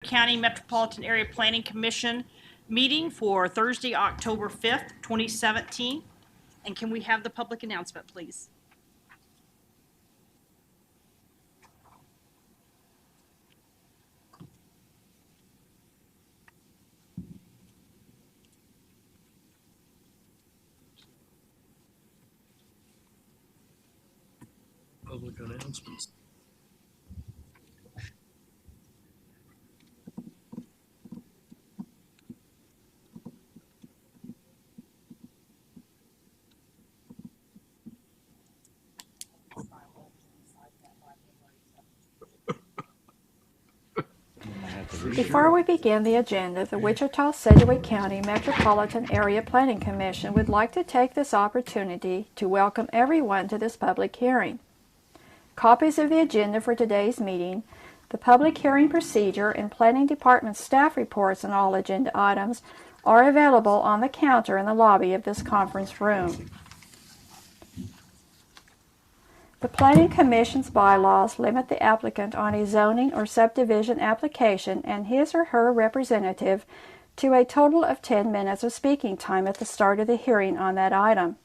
County Metropolitan Area Planning Commission meeting for Thursday, October 5th, 2017. And can we have the public announcement, please? Public announcements. Before we begin the agenda, the Wichita-Sedgwick County Metropolitan Area Planning Commission would like to take this opportunity to welcome everyone to this public hearing. Copies of the agenda for today's meeting, the public hearing procedure, and Planning Department staff reports on all agenda items are available on the counter in the lobby of this conference room. The Planning Commission's bylaws limit the applicant on a zoning or subdivision application and his or her representative to a total of 10 minutes of speaking time at the start of the hearing on that item,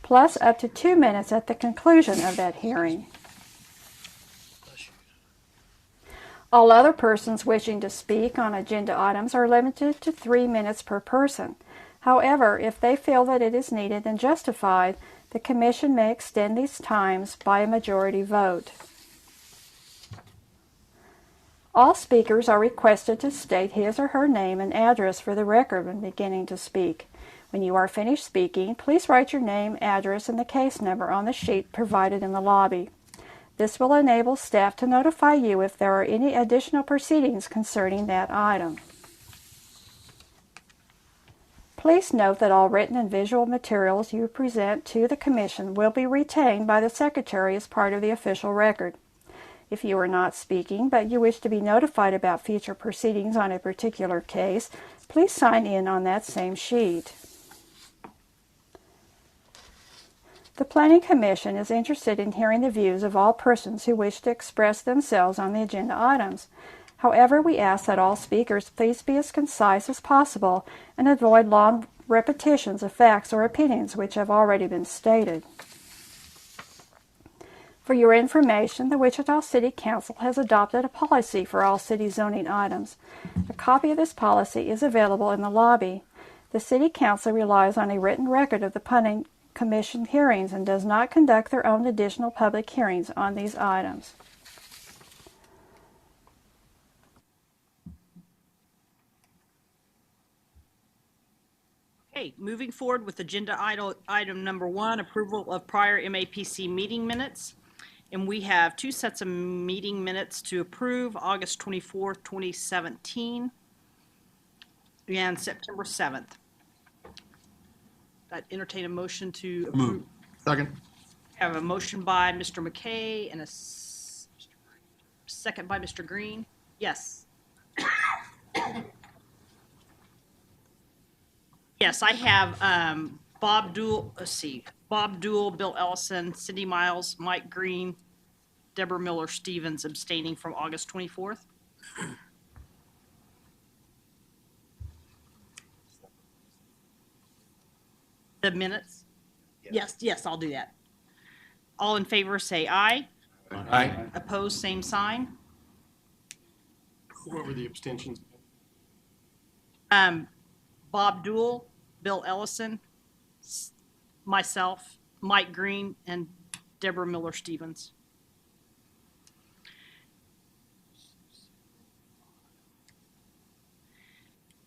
plus up to 2 minutes at the conclusion of that hearing. All other persons wishing to speak on agenda items are limited to 3 minutes per person. However, if they feel that it is needed and justified, the Commission may extend these times by a majority vote. All speakers are requested to state his or her name and address for the record when beginning to speak. When you are finished speaking, please write your name, address, and the case number on the sheet provided in the lobby. This will enable staff to notify you if there are any additional proceedings concerning that item. Please note that all written and visual materials you present to the Commission will be retained by the Secretary as part of the official record. If you are not speaking, but you wish to be notified about future proceedings on a particular case, please sign in on that same sheet. The Planning Commission is interested in hearing the views of all persons who wish to express themselves on the agenda items. However, we ask that all speakers please be as concise as possible and avoid long repetitions of facts or opinions which have already been stated. For your information, the Wichita City Council has adopted a policy for all city zoning items. A copy of this policy is available in the lobby. The City Council relies on a written record of the Planning Commission hearings and does not conduct their own additional public hearings on these items. Okay, moving forward with agenda item number 1, approval of prior MAPC meeting minutes. And we have 2 sets of meeting minutes to approve, August 24th, 2017 and September 7th. I'd entertain a motion to approve. Second. Have a motion by Mr. McKay and a second by Mr. Green. Yes. Yes, I have Bob Duell, Bill Ellison, Cindy Miles, Mike Green, Deborah Miller-Stevens abstaining from August 24th. The minutes? Yes, I'll do that. All in favor say aye. Aye. Opposed, same sign. What were the abstentions? Bob Duell, Bill Ellison, myself, Mike Green, and Deborah Miller-Stevens.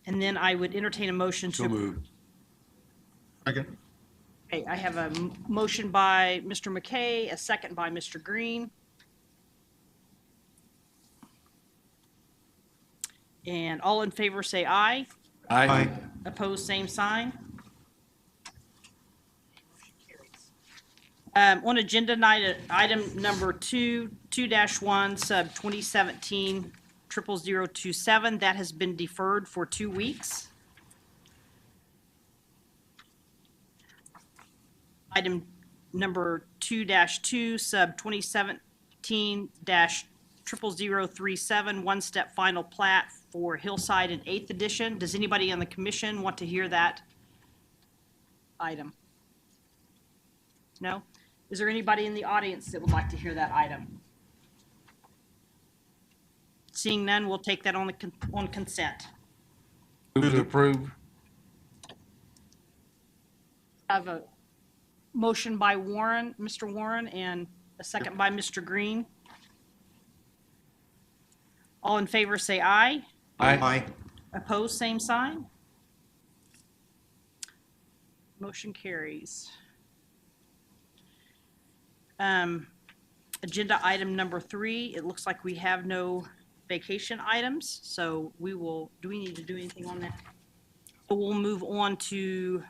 And then I would entertain a motion to... So moved. Second. Okay, I have a motion by Mr. McKay, a second by Mr. Green. And all in favor say aye. Aye. Opposed, same sign. On agenda item number 2-1, sub 2017 00027, that has been deferred for 2 weeks. Item number 2-2, sub 2017 00037, one-step final plat for Hillside and 8th Edition. Does anybody on the commission want to hear that item? No? Is there anybody in the audience that would like to hear that item? Seeing none, we'll take that on consent. Move to approve. I have a motion by Warren, Mr. Warren, and a second by Mr. Green. All in favor say aye. Aye. Opposed, same sign. Motion carries. Agenda item number 3, it looks like we have no vacation items, so do we need to do anything on that? So we'll move on to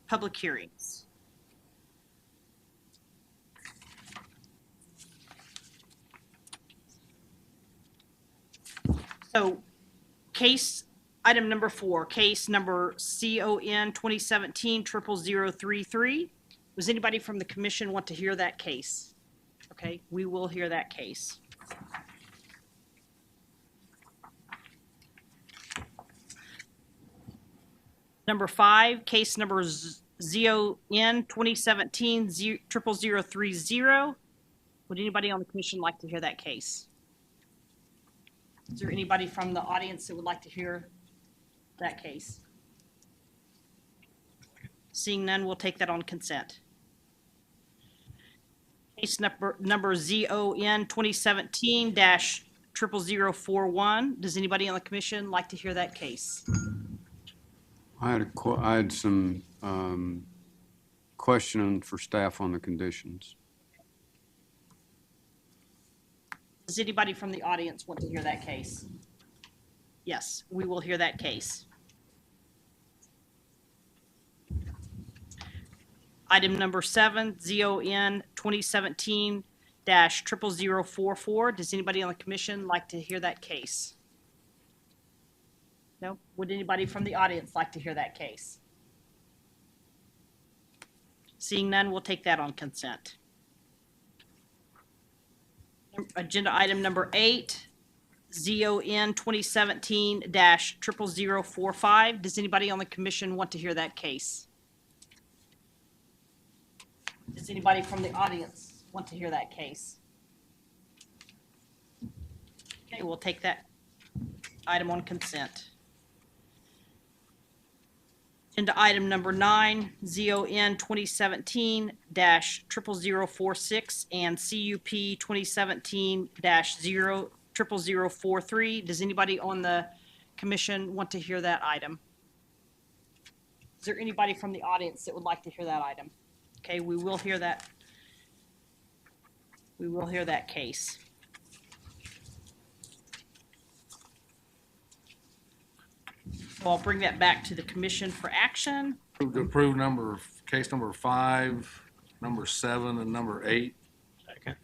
public hearings. So item number 4, case number CON 2017-00033. Does anybody from the commission want to hear that case? Okay, we will hear that case. Number 5, case number ZON 2017-00030. Would anybody on the commission like to hear that case? Is there anybody from the audience that would like to hear that case? Seeing none, we'll take that on consent. Case number ZON 2017-00041. Does anybody on the commission like to hear that case? I had some question for staff on the conditions. Does anybody from the audience want to hear that case? Yes, we will hear that case. Item number 7, ZON 2017-00044. Does anybody on the commission like to hear that case? No? Would anybody from the audience like to hear that case? Seeing none, we'll take that on consent. Agenda item number 8, ZON 2017-00045. Does anybody on the commission want to hear that case? Does anybody from the audience want to hear that case? Okay, we'll take that item on consent. Agenda item number 9, ZON 2017-00046 and CUP 2017-00043. Does anybody on the commission want to hear that item? Is there anybody from the audience that would like to hear that item? Okay, we will hear that. We will hear that case. So I'll bring that back to the commission for action. Move to approve case number 5, number 7, and number 8. Second.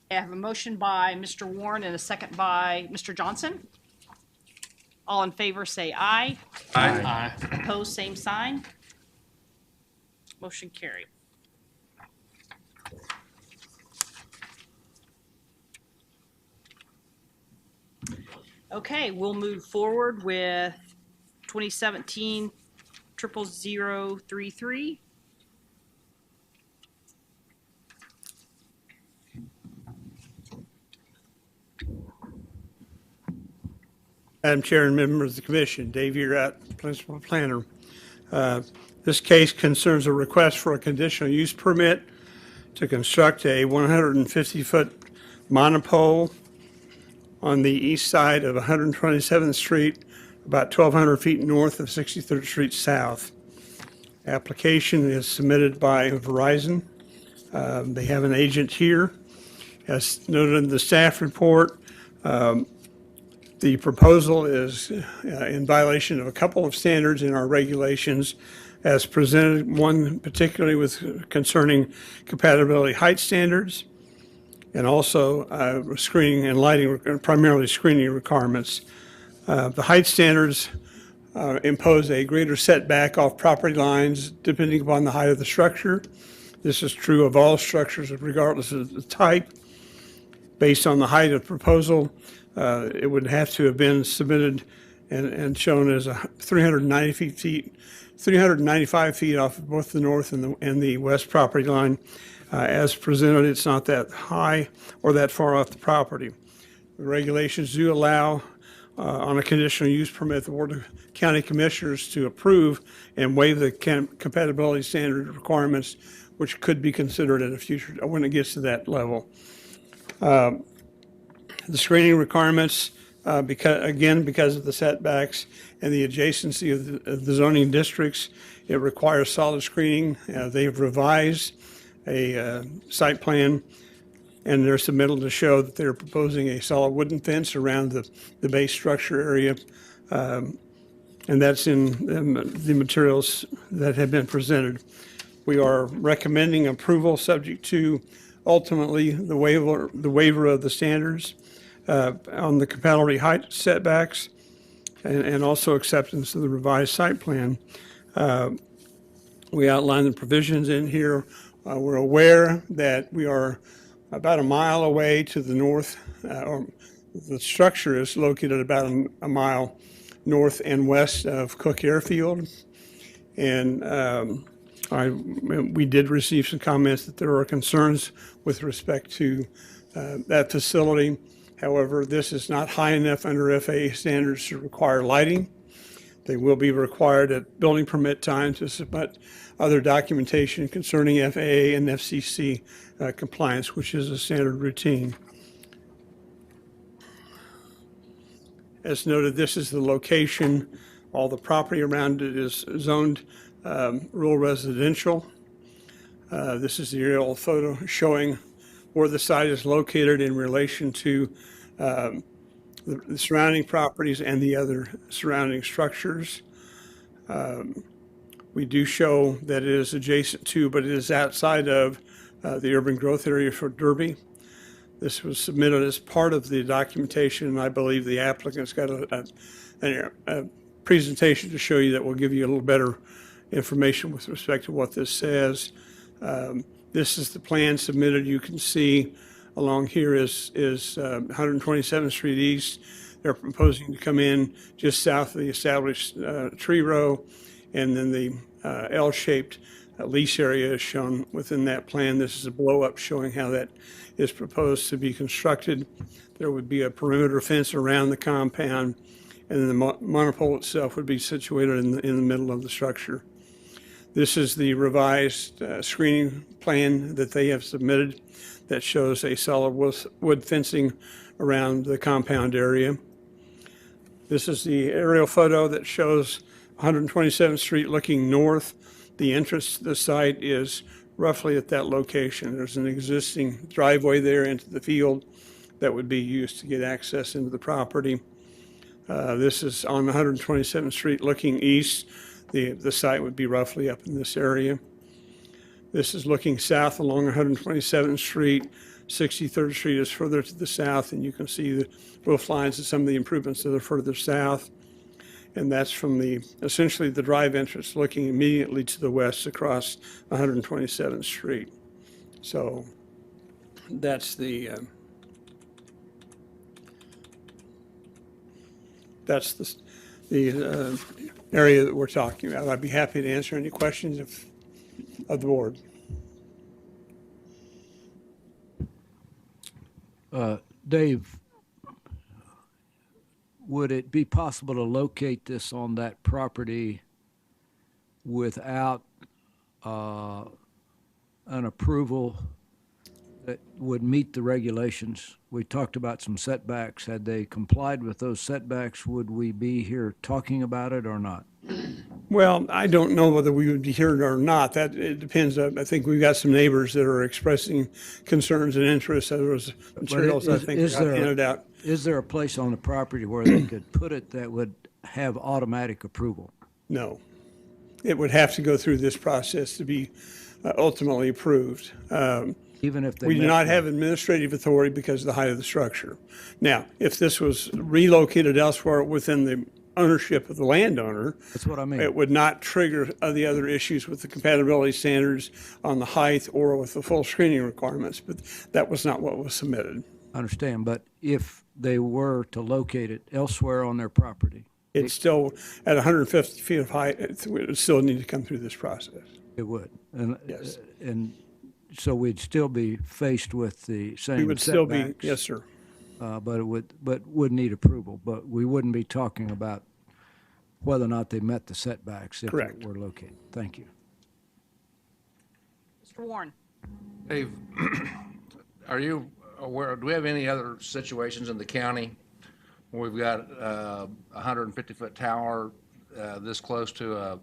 I have a motion by Mr. Warren and a second by Mr. Johnson. All in favor say aye. Aye. Opposed, same sign. Motion carried. Okay, we'll move forward with 2017-00033. Madam Chair and members of the Commission, Dave Urat, Principal Planner. This case concerns a request for a conditional use permit to construct a 150-foot monopole on the east side of 127th Street, about 1,200 feet north of 63rd Street South. Application is submitted by Verizon. They have an agent here. As noted in the staff report, the proposal is in violation of a couple of standards in our regulations as presented, one particularly with concerning compatibility height standards and also screening and lighting, primarily screening requirements. The height standards impose a greater setback off property lines depending upon the height of the structure. This is true of all structures regardless of the type. Based on the height of proposal, it would have to have been submitted and shown as 395 feet off of both the north and the west property line. As presented, it's not that high or that far off the property. The regulations do allow, on a conditional use permit, the Board of County Commissioners to approve and waive the compatibility standard requirements, which could be considered at a future, when it gets to that level. The screening requirements, because of the setbacks and the adjacency of the zoning districts, it requires solid screening. They've revised a site plan, and they're submittal to show that they're proposing a solid wooden fence around the base structure area. And that's in the materials that have been presented. We are recommending approval subject to ultimately the waiver of the standards on the compatibility height setbacks and also acceptance of the revised site plan. We outline the provisions in here. We're aware that we are about a mile away to the north, or the structure is located about a mile north and west of Cook Airfield. And we did receive some comments that there are concerns with respect to that facility. However, this is not high enough under FAA standards to require lighting. They will be required at building permit time to submit other documentation concerning FAA and FCC compliance, which is a standard routine. As noted, this is the location. All the property around it is zoned rural residential. This is the aerial photo showing where the site is located in relation to the surrounding properties and the other surrounding structures. We do show that it is adjacent to, but it is outside of the urban growth area for Derby. This was submitted as part of the documentation, and I believe the applicant's got a presentation to show you that will give you a little better information with respect to what this says. This is the plan submitted. You can see along here is 127th Street East. They're proposing to come in just south of the established tree row, and then the L-shaped lease area is shown within that plan. This is a blow-up showing how that is proposed to be constructed. There would be a perimeter fence around the compound, and then the monopole itself would be situated in the middle of the structure. This is the revised screening plan that they have submitted that shows a solid wood fencing around the compound area. This is the aerial photo that shows 127th Street looking north. The entrance to the site is roughly at that location. There's an existing driveway there into the field that would be used to get access into the property. This is on 127th Street looking east. The site would be roughly up in this area. This is looking south along 127th Street. 63rd Street is further to the south, and you can see the roof lines and some of the improvements that are further south. And that's from essentially the drive entrance looking immediately to the west across 127th Street. So that's the area that we're talking about. I'd be happy to answer any questions of the board. Dave, would it be possible to locate this on that property without an approval that would meet the regulations? We talked about some setbacks. Had they complied with those setbacks, would we be here talking about it or not? Well, I don't know whether we would be here or not. It depends. I think we've got some neighbors that are expressing concerns and interests. There was materials I think got handed out. Is there a place on the property where they could put it that would have automatic approval? No. It would have to go through this process to be ultimately approved. Even if they We do not have administrative authority because of the height of the structure. Now, if this was relocated elsewhere within the ownership of the landowner, That's what I mean. it would not trigger the other issues with the compatibility standards on the height or with the full screening requirements, but that was not what was submitted. I understand, but if they were to locate it elsewhere on their property, It's still at 150 feet of height, it would still need to come through this process. it would. And, Yes. and so we'd still be faced with the same We would still be, setbacks, yes, sir. but would need approval. But we wouldn't be talking about whether or not they met the setbacks if Correct. it were located. Thank you. Mr. Warren? Dave, are you aware, do we have any other situations in the county where we've got a 150-foot tower this close to a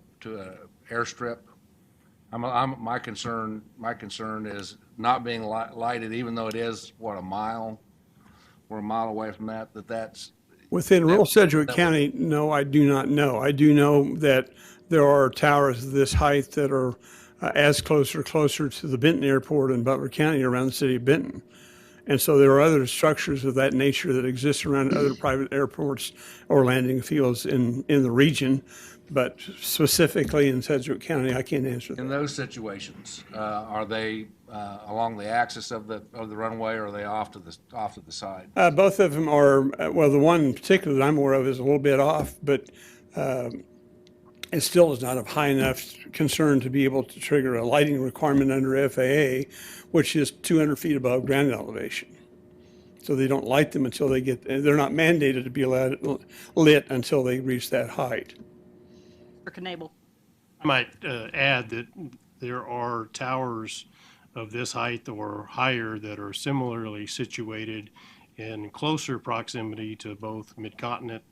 airstrip? My concern is not being lighted, even though it is, what, a mile? We're a mile away from that's. Within rural Sedgwick County, no, I do not know. I do know that there are towers of this height that are as closer to the Benton Airport in Butler County around the city of Benton. And so there are other structures of that nature that exist around other private airports or landing fields in the region. But specifically in Sedgwick County, I can't answer that. In those situations, are they along the axis of the runway, or are they off to the side? Both of them are, well, the one in particular that I'm aware of is a little bit off, but it still is not of high enough concern to be able to trigger a lighting requirement under FAA, which is 200 feet above ground elevation. So they don't light them until they're not mandated to be lit until they reach that height. Mr. Knable? I might add that there are towers of this height or higher that are similarly situated in closer proximity to both Mid-Continent,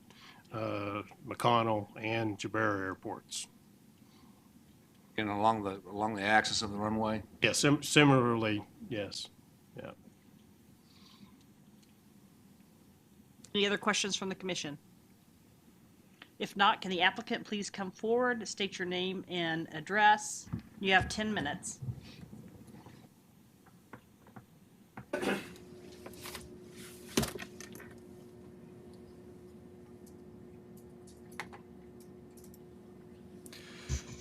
McConnell, and Jabera airports. And along the axis of the runway? Yeah, similarly, yes. Yeah. Any other questions from the commission? If not, can the applicant please come forward, state your name and address? You have 10 minutes.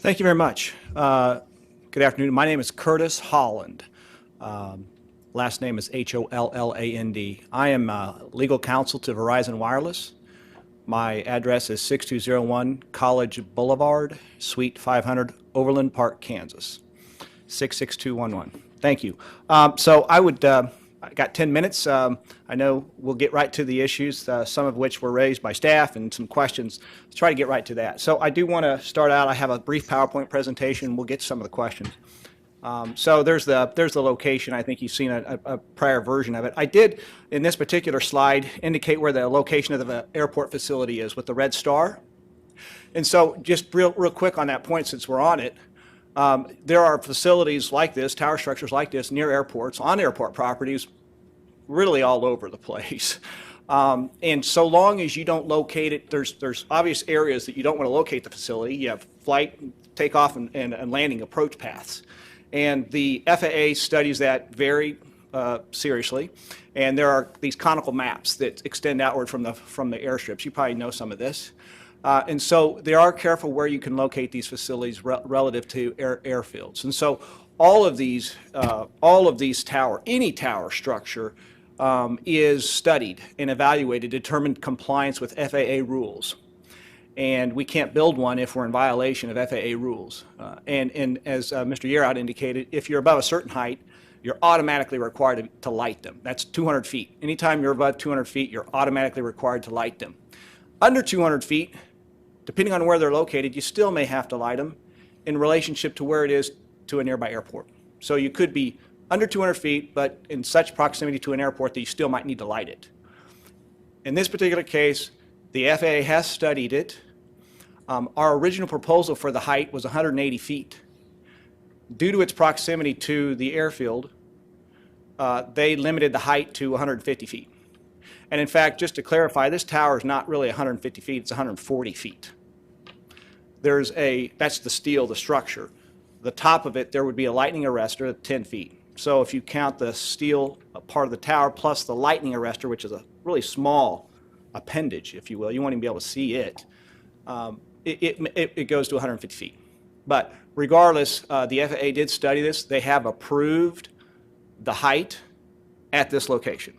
Thank you very much. Good afternoon. My name is Curtis Holland. Last name is Holland. I am legal counsel to Verizon Wireless. My address is 6201 College Boulevard, Suite 500, Overland Park, Kansas, 66211. Thank you. So I got 10 minutes. I know we'll get right to the issues, some of which were raised by staff and some questions. Let's try to get right to that. So I do want to start out. I have a brief PowerPoint presentation. We'll get to some of the questions. So there's the location. I think you've seen a prior version of it. I did, in this particular slide, indicate where the location of the airport facility is with the red star. And so just real quick on that point, since we're on it, there are facilities like this, tower structures like this, near airports, on airport properties, really all over the place. And so long as you don't locate it, there's obvious areas that you don't want to locate the facility. You have flight, takeoff, and landing approach paths. And the FAA studies that very seriously. And there are these conical maps that extend outward from the airstrips. You probably know some of this. And so they are careful where you can locate these facilities relative to airfields. And so all of these any tower structure is studied and evaluated, determined compliance with FAA rules. And we can't build one if we're in violation of FAA rules. And as Mr. Yerot indicated, if you're above a certain height, you're automatically required to light them. That's 200 feet. Anytime you're above 200 feet, you're automatically required to light them. Under 200 feet, depending on where they're located, you still may have to light them in relationship to where it is to a nearby airport. So you could be under 200 feet, but in such proximity to an airport that you still might need to light it. In this particular case, the FAA has studied it. Our original proposal for the height was 180 feet. Due to its proximity to the airfield, they limited the height to 150 feet. And in fact, just to clarify, this tower is not really 150 feet, it's 140 feet. That's the steel, the structure. The top of it, there would be a lightning arrestor at 10 feet. So if you count the steel part of the tower plus the lightning arrestor, which is a really small appendage, if you will, you won't even be able to see it, it goes to 150 feet. But regardless, the FAA did study this. They have approved the height at this location.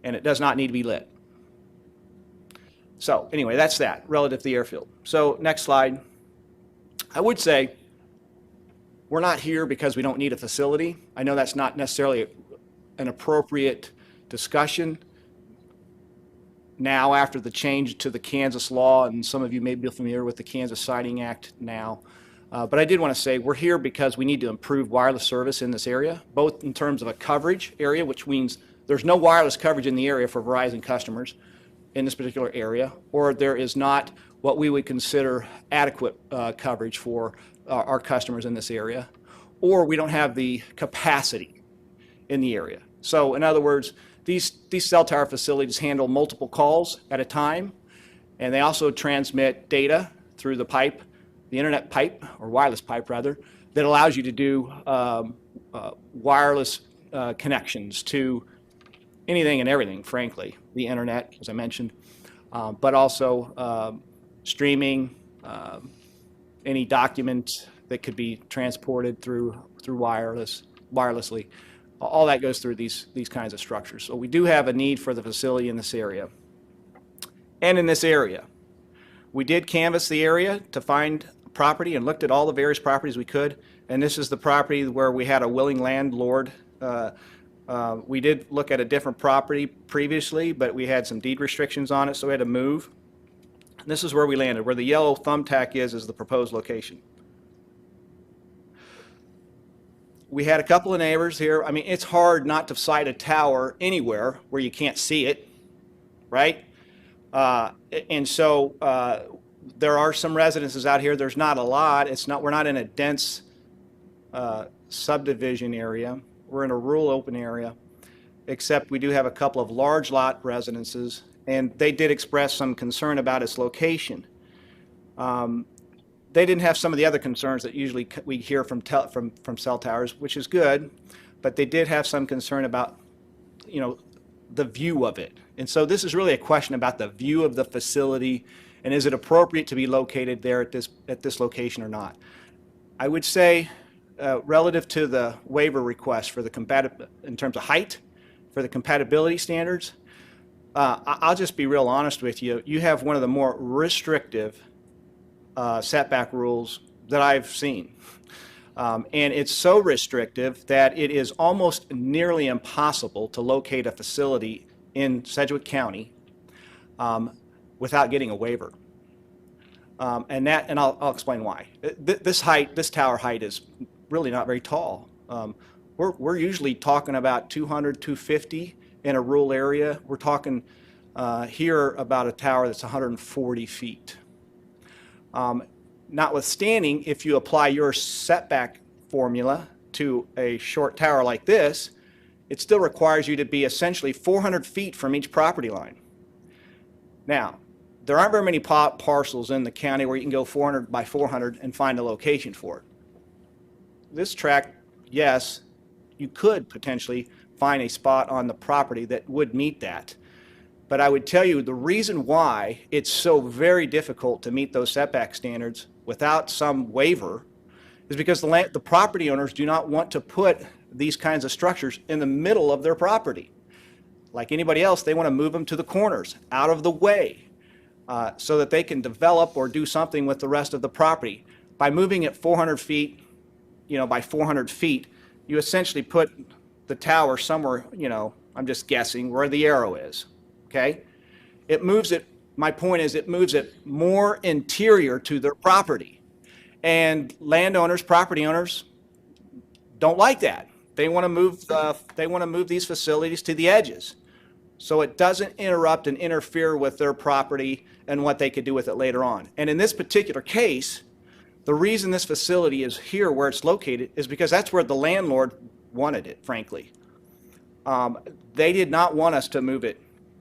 and it does not need to be lit. So anyway, that's that relative to the airfield. So next slide. I would say we're not here because we don't need a facility. I know that's not necessarily an appropriate discussion now after the change to the Kansas law, and some of you may be familiar with the Kansas Siting Act now. But I did want to say we're here because we need to improve wireless service in this area, both in terms of a coverage area, which means there's no wireless coverage in the area for Verizon customers in this particular area, or there is not what we would consider adequate coverage for our customers in this area, or we don't have the capacity in the area. So in other words, these cell tower facilities handle multiple calls at a time, and they also transmit data through the pipe, the internet pipe, or wireless pipe rather, that allows you to do wireless connections to anything and everything, frankly, the internet, as I mentioned, but also streaming, any document that could be transported through wirelessly. All that goes through these kinds of structures. So we do have a need for the facility in this area. And in this area, we did canvass the area to find property and looked at all the various properties we could. And this is the property where we had a willing landlord. We did look at a different property previously, but we had some deed restrictions on it, so we had to move. And this is where we landed. Where the yellow thumbtack is the proposed location. We had a couple of neighbors here. I mean, it's hard not to site a tower anywhere where you can't see it, right? And so there are some residences out here. There's not a lot. We're not in a dense subdivision area. We're in a rural open area, except we do have a couple of large lot residences, and they did express some concern about its location. They didn't have some of the other concerns that usually we hear from cell towers, which is good, but they did have some concern about, the view of it. And so this is really a question about the view of the facility, and is it appropriate to be located there at this location or not? I would say, relative to the waiver request for in terms of height, for the compatibility standards, I'll just be real honest with you. You have one of the more restrictive setback rules that I've seen. And it's so restrictive that it is almost nearly impossible to locate a facility in Sedgwick County without getting a waiver. And I'll explain why. This tower height is really not very tall. We're usually talking about 200, 250 in a rural area. We're talking here about a tower that's 140 feet. Notwithstanding, if you apply your setback formula to a short tower like this, it still requires you to be essentially 400 feet from each property line. Now, there aren't very many parcels in the county where you can go 400 by 400 and find a location for it. This tract, yes, you could potentially find a spot on the property that would meet that. But I would tell you the reason why it's so very difficult to meet those setback standards without some waiver is because the property owners do not want to put these kinds of structures in the middle of their property. Like anybody else, they want to move them to the corners, out of the way, so that they can develop or do something with the rest of the property. By moving it 400 feet, by 400 feet, you essentially put the tower somewhere, I'm just guessing, where the arrow is. Okay? It moves it, my point is it moves it more interior to their property. And landowners, property owners don't like that. They want to move these facilities to the edges so it doesn't interrupt and interfere with their property and what they could do with it later on. And in this particular case, the reason this facility is here where it's located is because that's where the landlord wanted it, frankly. They did not want us to move it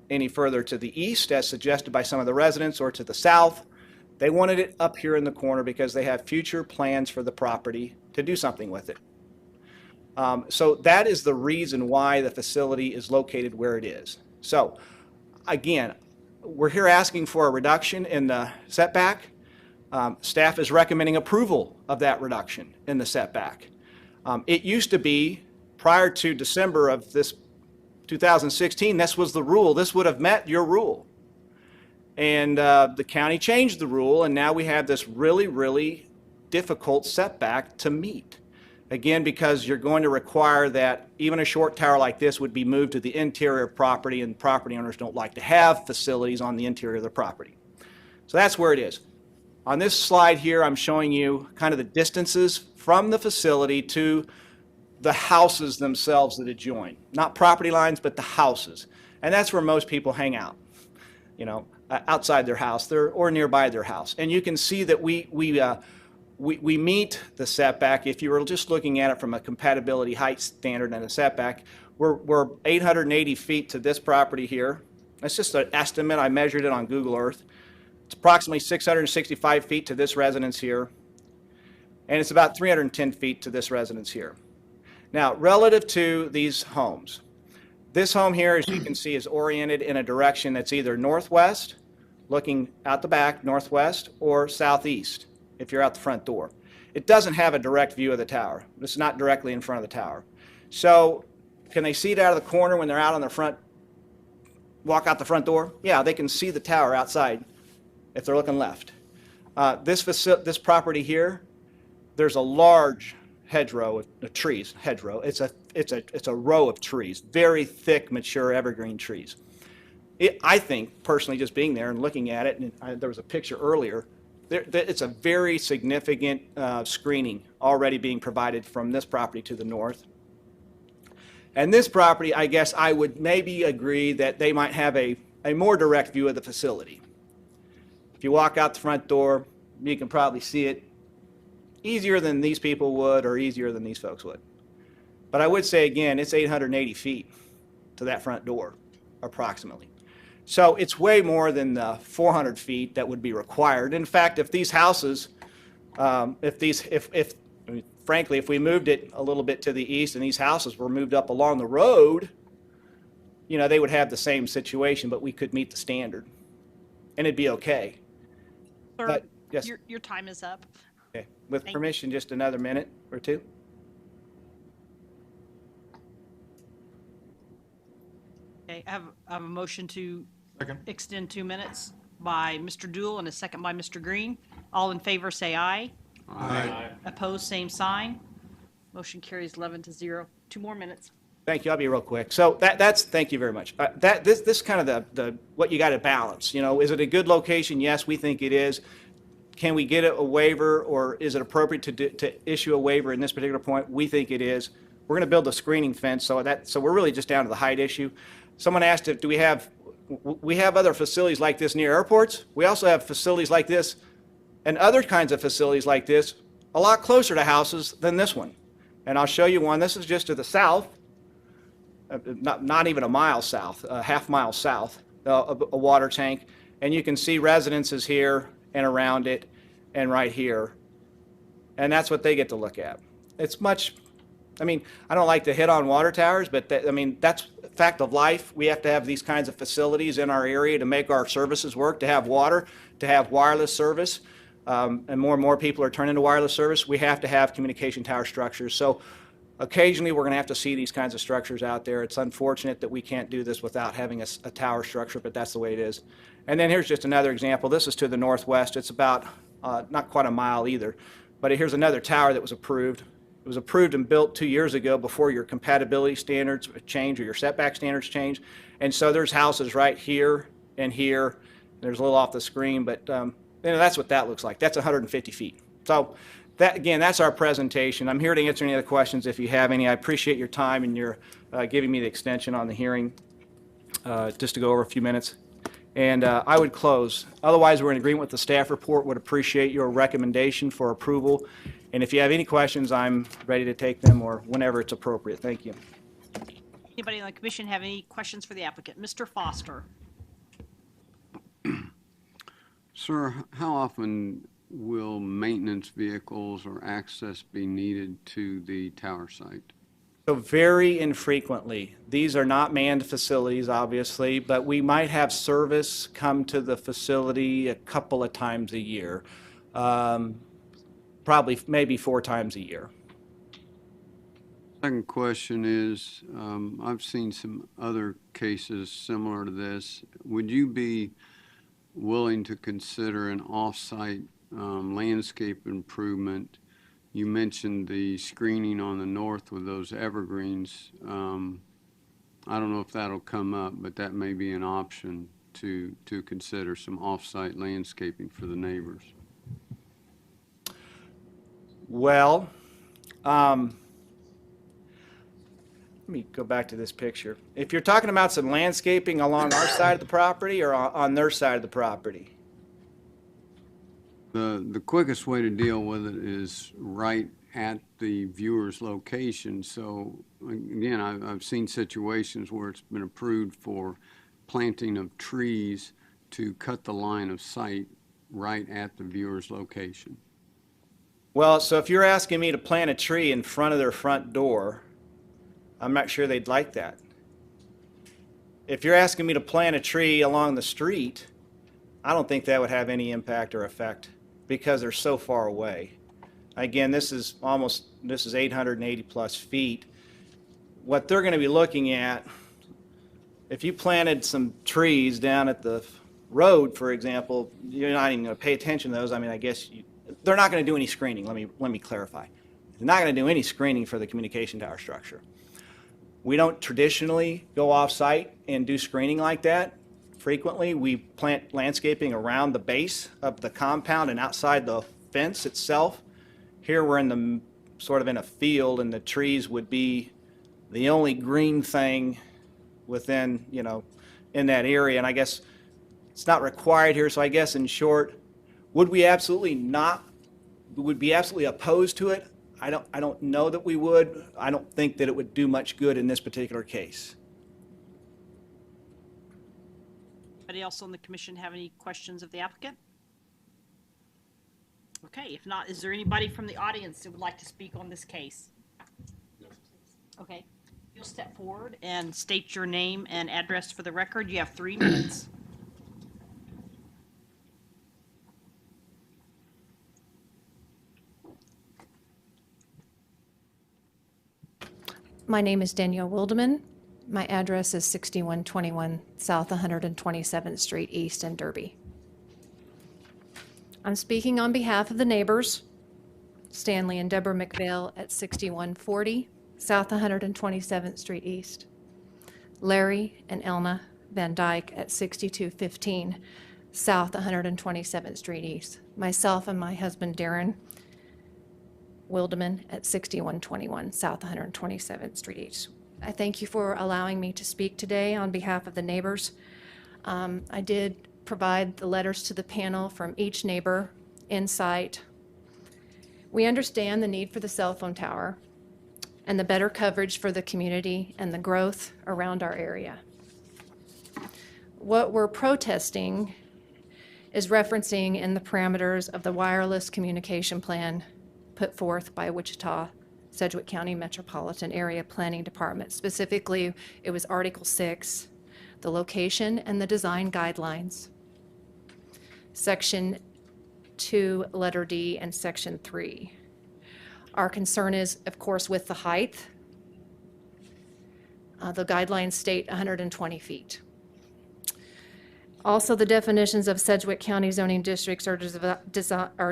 any further to the east, as suggested by some of the residents, or to the south. They wanted it up here in the corner because they have future plans for the property to do something with it. So that is the reason why the facility is located where it is. So again, we're here asking for a reduction in the setback. Staff is recommending approval of that reduction in the setback. It used to be, prior to December of this 2016, this was the rule. This would have met your rule. And the county changed the rule, and now we have this really, really difficult setback to meet. Again, because you're going to require that even a short tower like this would be moved to the interior of property, and property owners don't like to have facilities on the interior of their property. So that's where it is. On this slide here, I'm showing you kind of the distances from the facility to the houses themselves that adjoin. Not property lines, but the houses. And that's where most people hang out, you know, outside their house or nearby their house. And you can see that we meet the setback. If you were just looking at it from a compatibility height standard and a setback, we're 880 feet to this property here. That's just an estimate. I measured it on Google Earth. It's approximately 665 feet to this residence here. And it's about 310 feet to this residence here. Now, relative to these homes, this home here, as you can see, is oriented in a direction that's either northwest, looking out the back, northwest, or southeast, if you're out the front door. It doesn't have a direct view of the tower. It's not directly in front of the tower. So, can they see it out of the corner when they're out on the front, walk out the front door? Yeah, they can see the tower outside if they're looking left. This property here, there's a large hedgerow of trees. Hedgerow. It's a row of trees, very thick, mature evergreen trees. I think, personally, just being there and looking at it, and there was a picture earlier, it's a very significant screening already being provided from this property to the north. And this property, I guess I would maybe agree that they might have a more direct view of the facility. If you walk out the front door, you can probably see it easier than these people would or easier than these folks would. But I would say, again, it's 880 feet to that front door, approximately. So it's way more than the 400 feet that would be required. In fact, if these houses, frankly, if we moved it a little bit to the east and these houses were moved up along the road, you know, they would have the same situation, but we could meet the standard, and it'd be okay. Sir, But, yes. your time is up. Okay. With Thank- permission, just another minute or two. Okay, I have a motion to extend 2 minutes by Mr. Dool and a second by Mr. Green. All in favor, say aye. Aye. Opposed, same sign. Motion carries 11-0. 2 more minutes. Thank you. I'll be real quick. So that's thank you very much. This kind of the what you got to balance. You know, is it a good location? Yes, we think it is. Can we get a waiver, or is it appropriate to issue a waiver in this particular point? We think it is. We're going to build a screening fence, so we're really just down to the height issue. Someone asked if we have other facilities like this near airports. We also have facilities like this and other kinds of facilities like this a lot closer to houses than this one. And I'll show you one. This is just to the south, not even a mile south, a half mile south, a water tank. And you can see residences here and around it and right here. And that's what they get to look at. It's much, I mean, I don't like to hit on water towers, but that's a fact of life. We have to have these kinds of facilities in our area to make our services work, to have water, to have wireless service. And more people are turning to wireless service. We have to have communication tower structures. So occasionally we're going to have to see these kinds of structures out there. It's unfortunate that we can't do this without having a tower structure, but that's the way it is. And then here's just another example. This is to the northwest. It's about not quite a mile either. But here's another tower that was approved. It was approved and built 2 years ago before your compatibility standards change or your setback standards change. And so there's houses right here and here. There's a little off the screen, but that's what that looks like. That's 150 feet. So that, again, that's our presentation. I'm here to answer any other questions if you have any. I appreciate your time and your giving me the extension on the hearing just to go over a few minutes. And I would close. Otherwise, we're in agreement with the staff report. Would appreciate your recommendation for approval. And if you have any questions, I'm ready to take them or whenever it's appropriate. Thank you. Anybody on the commission have any questions for the applicant? Mr. Foster. Sir, how often will maintenance vehicles or access be needed to the tower site? So very infrequently. These are not manned facilities, obviously, but we might have service come to the facility a couple of times a year. Probably maybe 4 times a year. Second question is, I've seen some other cases similar to this. Would you be willing to consider an off-site landscape improvement? You mentioned the screening on the north with those evergreens. I don't know if that'll come up, but that may be an option to consider some off-site landscaping for the neighbors. Well, let me go back to this picture. If you're talking about some landscaping along our side of the property or on their side of the property? The quickest way to deal with it is right at the viewer's location. So again, I've seen situations where it's been approved for planting of trees to cut the line of sight right at the viewer's location. Well, so if you're asking me to plant a tree in front of their front door, I'm not sure they'd like that. If you're asking me to plant a tree along the street, I don't think that would have any impact or effect because they're so far away. Again, this is 880 plus feet. What they're going to be looking at, if you planted some trees down at the road, for example, you're not even going to pay attention to those. I mean, I guess they're not going to do any screening. Let me clarify. They're not going to do any screening for the communication tower structure. We don't traditionally go off-site and do screening like that. Frequently, we plant landscaping around the base of the compound and outside the fence itself. Here we're in the sort of in a field, and the trees would be the only green thing within, in that area. And I guess it's not required here. So I guess in short, would we be absolutely opposed to it? I don't know that we would. I don't think that it would do much good in this particular case. Anybody else on the commission have any questions of the applicant? Okay, if not, is there anybody from the audience who would like to speak on this case? Okay, you'll step forward and state your name and address for the record. You have 3 minutes. My name is Danielle Wildeman. My address is 6121 South 127th Street East in Derby. I'm speaking on behalf of the neighbors, Stanley and Deborah McVeigh at 6140 South 127th Street East, Larry and Elna Van Dyke at 6215 South 127th Street East, myself and my husband Darren Wildeman at 6121 South 127th Street East. I thank you for allowing me to speak today on behalf of the neighbors. I did provide the letters to the panel from each neighbor in site. We understand the need for the cell phone tower and the better coverage for the community and the growth around our area. What we're protesting is referencing in the parameters of the wireless communication plan put forth by Wichita-Sedgwick County Metropolitan Area Planning Department. Specifically, it was Article 6, the location and the design guidelines, Section 2, letter D, and Section 3. Our concern is, of course, with the height. The guidelines state 120 feet. Also, the definitions of Sedgwick County zoning districts are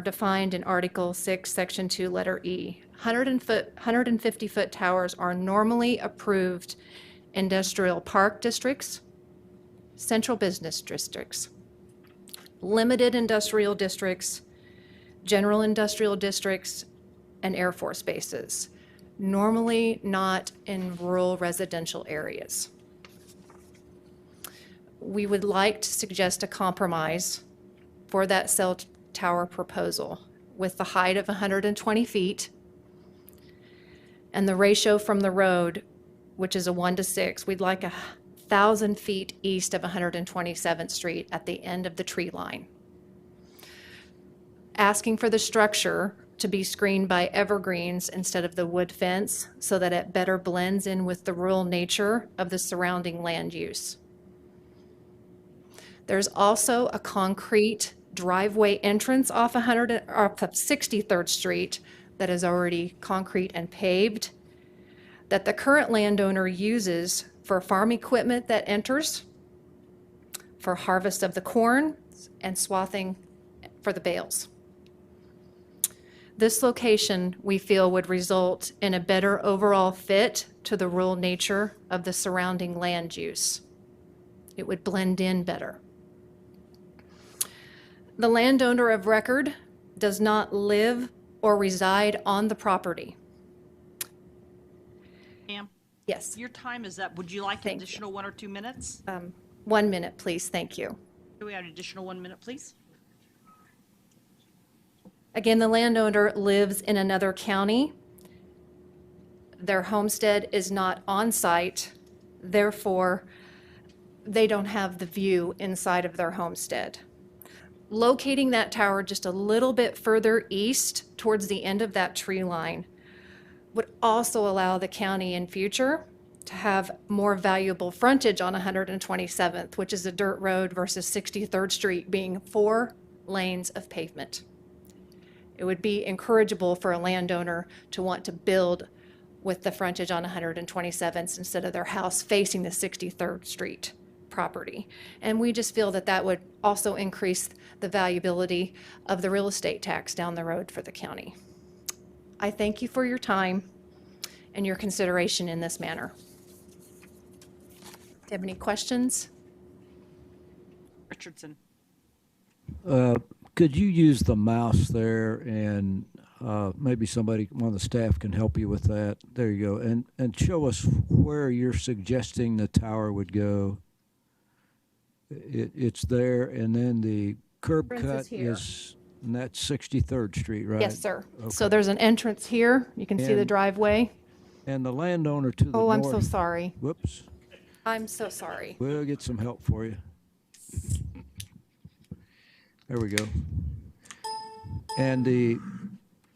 defined in Article 6, Section 2, letter E. 150-foot towers are normally approved industrial park districts, central business districts, limited industrial districts, general industrial districts, and Air Force bases, normally not in rural residential areas. We would like to suggest a compromise for that cell tower proposal with the height of 120 feet and the ratio from the road, which is a 1:6. We'd like 1,000 feet east of 127th Street at the end of the tree line. Asking for the structure to be screened by evergreens instead of the wood fence so that it better blends in with the rural nature of the surrounding land use. There's also a concrete driveway entrance off of 63rd Street that is already concrete and paved. that the current landowner uses for farm equipment that enters, for harvest of the corn, and swathing for the bales. This location, we feel, would result in a better overall fit to the rural nature of the surrounding land use. It would blend in better. The landowner of record does not live or reside on the property. Ma'am, Yes, your time is up. Would you like an Thank you. additional 1 or 2 minutes? 1 minute, please. Thank you. Do we have an additional 1 minute, please? Again, the landowner lives in another county. Their homestead is not on site, therefore, they don't have the view inside of their homestead. Locating that tower just a little bit further east towards the end of that tree line would also allow the county in future to have more valuable frontage on 127th, which is a dirt road, versus 63rd Street being 4 lanes of pavement. It would be encourageable for a landowner to want to build with the frontage on 127th instead of their house facing the 63rd Street property. And we just feel that that would also increase the valuability of the real estate tax down the road for the county. I thank you for your time and your consideration in this manner. Do you have any questions? Richardson. Could you use the mouse there and maybe somebody, one of the staff can help you with that? There you go. And show us where you're suggesting the tower would go. It's there, and then the curb Entrance cut is here. is, and that's 63rd Street, right? Yes, sir. So Okay. there's an entrance here. You can see the And- driveway. And the landowner to the Oh, north. I'm so sorry. Whoops. I'm so sorry. We'll get some help for you. There we go. And the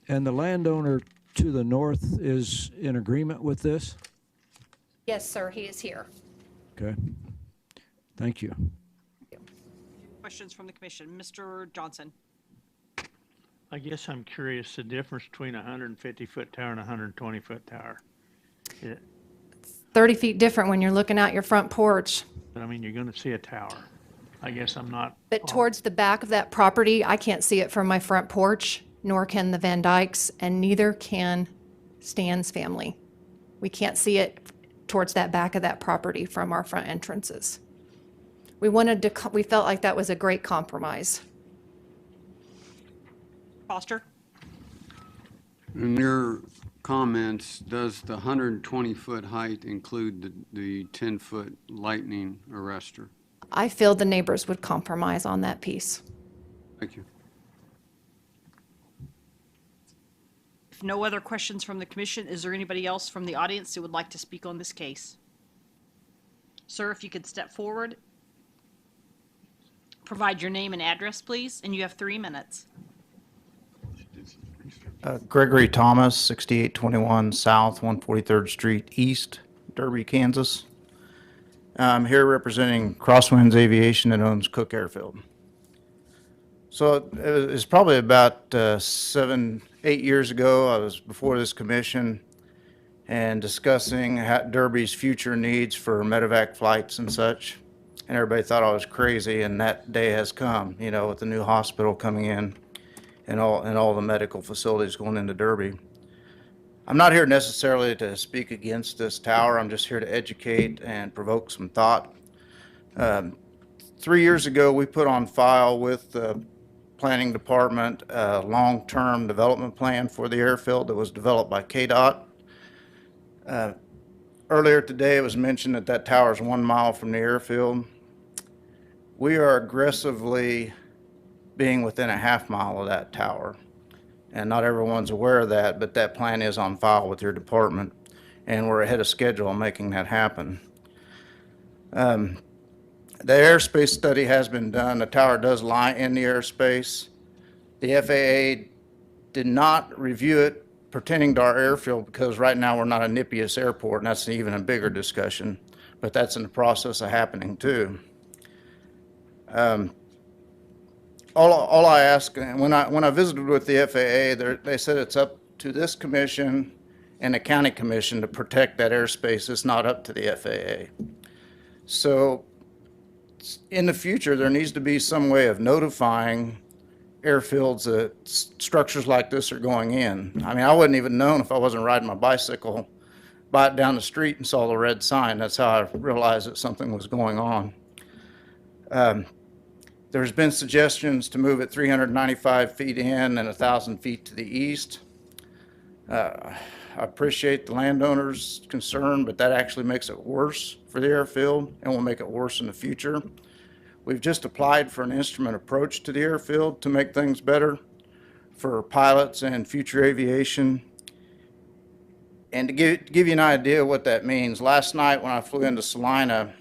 landowner to the north is in agreement with this? Yes, sir, he is here. Okay. Thank you. Questions from the commission? Mr. Johnson. I guess I'm curious the difference between a 150-foot tower and a 120-foot tower. It- 30 feet different when you're looking out your front porch. I mean, you're going to see a tower. I guess I'm not. But towards the back of that property, I can't see it from my front porch, nor can the Van Dykes, and neither can Stan's family. We can't see it towards that back of that property from our front entrances. We felt like that was a great compromise. Foster. In your comments, does the 120-foot height include the 10-foot lightning arrestor? I feel the neighbors would compromise on that piece. Thank you. If no other questions from the commission, is there anybody else from the audience who would like to speak on this case? Sir, if you could step forward. Provide your name and address, please, and you have 3 minutes. Gregory Thomas, 6821 South 143rd Street East, Derby, Kansas. I'm here representing Crosswinds Aviation that owns Cook Airfield. So it was probably about 7, 8 years ago, I was before this commission and discussing Derby's future needs for medevac flights and such. And everybody thought I was crazy, and that day has come, you know, with the new hospital coming in and all the medical facilities going into Derby. I'm not here necessarily to speak against this tower. I'm just here to educate and provoke some thought. 3 years ago, we put on file with the planning department a long-term development plan for the airfield that was developed by KDOT. Earlier today, it was mentioned that that tower is 1 mile from the airfield. We are aggressively being within a half mile of that tower. And not everyone's aware of that, but that plan is on file with your department, and we're ahead of schedule on making that happen. The airspace study has been done. The tower does lie in the airspace. The FAA did not review it pertaining to our airfield because right now we're not a NIPIUS airport, and that's even a bigger discussion, but that's in the process of happening too. All I ask, and when I visited with the FAA, they said it's up to this commission and the county commission to protect that airspace is not up to the FAA. So in the future, there needs to be some way of notifying airfields that structures like this are going in. I mean, I wouldn't even known if I wasn't riding my bicycle by it down the street and saw the red sign. That's how I realized that something was going on. There's been suggestions to move it 395 feet in and 1,000 feet to the east. I appreciate the landowner's concern, but that actually makes it worse for the airfield and will make it worse in the future. We've just applied for an instrument approach to the airfield to make things better for pilots and future aviation. And to give you an idea of what that means, last night when I flew into Salina,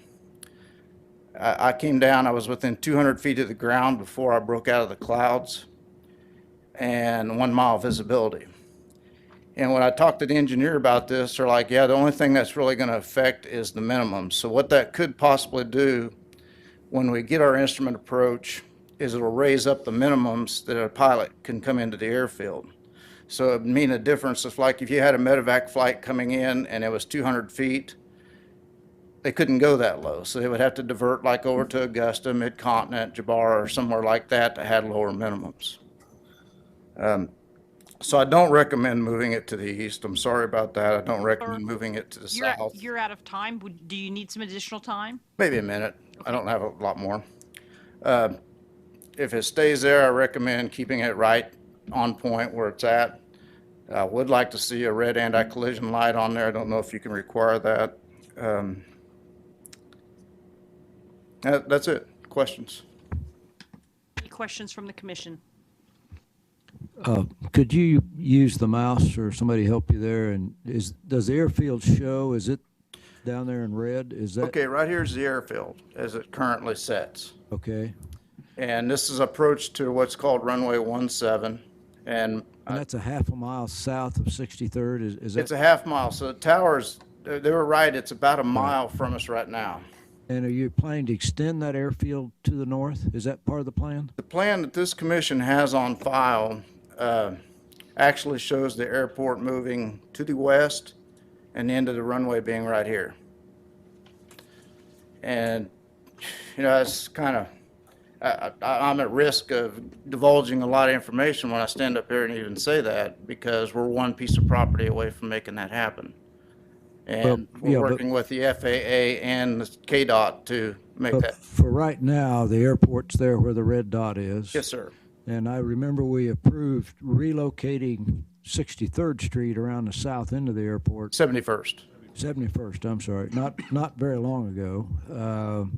I came down, I was within 200 feet of the ground before I broke out of the clouds, and 1 mile visibility. And when I talked to the engineer about this, they're like, yeah, the only thing that's really going to affect is the minimum. So what that could possibly do when we get our instrument approach is it'll raise up the minimums that a pilot can come into the airfield. So it would mean a difference if, like, if you had a medevac flight coming in and it was 200 feet, they couldn't go that low. So they would have to divert like over to Augusta, Mid-Continent, Jabbar, or somewhere like that that had lower minimums. So I don't recommend moving it to the east. I'm sorry about that. I don't recommend moving it to the south. You're out of time. Do you need some additional time? Maybe a minute. I don't have a lot more. If it stays there, I recommend keeping it right on point where it's at. I would like to see a red anti-collision light on there. I don't know if you can require that. That's it. Questions? Any questions from the commission? Could you use the mouse or somebody help you there? And does the airfield show, is it down there in red? Is that? Okay, right here's the airfield as it currently sets. Okay. And this is approach to what's called runway 17. And that's a half a mile south of 63rd. Is that? It's a half mile. So the towers, they were right. It's about a mile from us right now. And are you planning to extend that airfield to the north? Is that part of the plan? The plan that this commission has on file actually shows the airport moving to the west and the end of the runway being right here. And, you know, it's kind of, I'm at risk of divulging a lot of information when I stand up here and even say that, because we're one piece of property away from making that happen. And we're working with the FAA and the KDOT to make that. For right now, the airport's there where the red dot is. Yes, sir. And I remember we approved relocating 63rd Street around the south end of the airport. 71st. 71st, I'm sorry. Not very long ago.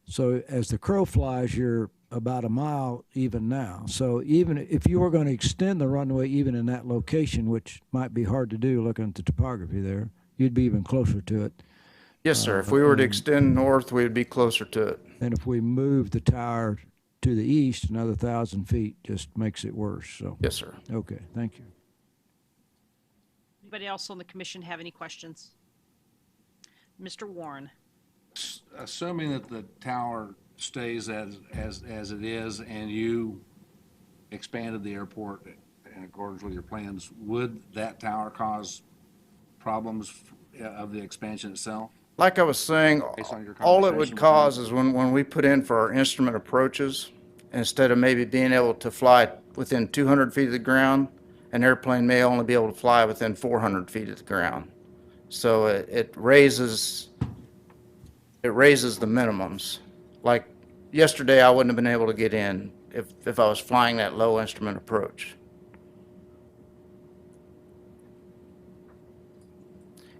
So as the crow flies, you're about a mile even now. So even if you were going to extend the runway even in that location, which might be hard to do looking at the topography there, you'd be even closer to it. Yes, sir. If we were to extend north, we'd be closer to it. And if we move the tower to the east another 1,000 feet, just makes it worse. So yes, sir. Okay, thank you. Anybody else on the commission have any questions? Mr. Warren. Assuming that the tower stays as it is and you expanded the airport in accordance with your plans, would that tower cause problems of the expansion itself? Like I was saying, all it would cause is when we put in for our instrument approaches, instead of maybe being able to fly within 200 feet of the ground, an airplane may only be able to fly within 400 feet of the ground. So it raises the minimums. Like yesterday, I wouldn't have been able to get in if I was flying that low instrument approach.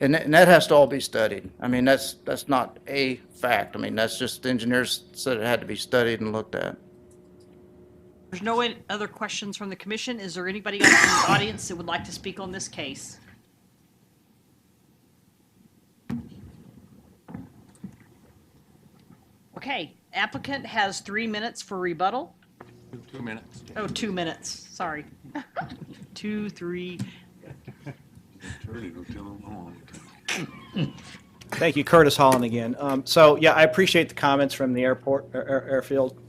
And that has to all be studied. I mean, that's not a fact. I mean, that's just the engineers said it had to be studied and looked at. There's no other questions from the commission. Is there anybody else in the audience that would like to speak on this case? Okay, applicant has 3 minutes for rebuttal. 2 minutes. Oh, 2 minutes, sorry. 2, 3. Thank you, Curtis Holland again. So yeah, I appreciate the comments from the airfield.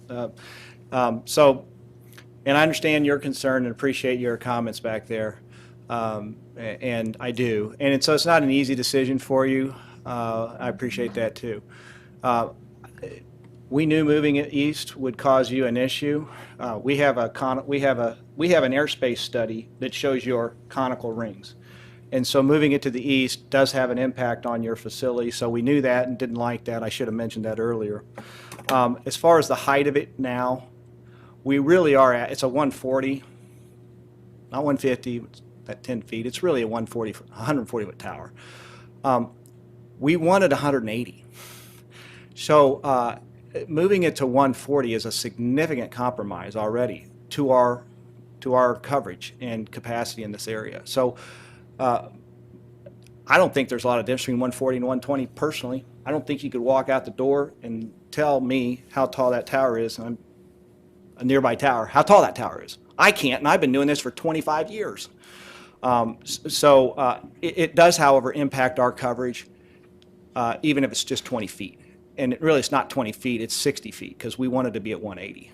And I understand your concern and appreciate your comments back there. And I do. And so it's not an easy decision for you. I appreciate that too. We knew moving it east would cause you an issue. We have an airspace study that shows your conical rings. And so moving it to the east does have an impact on your facility. So we knew that and didn't like that. I should have mentioned that earlier. As far as the height of it now, we really are at, it's a 140, not 150, it's at 10 feet. It's really a 140 foot tower. We wanted 180. So moving it to 140 is a significant compromise already to our coverage and capacity in this area. So I don't think there's a lot of difference between 140 and 120 personally. I don't think you could walk out the door and tell me how tall that tower is. I'm a nearby tower, how tall that tower is. I can't, and I've been doing this for 25 years. It does, however, impact our coverage, even if it's just 20 feet. And really, it's not 20 feet, it's 60 feet, because we wanted to be at 180.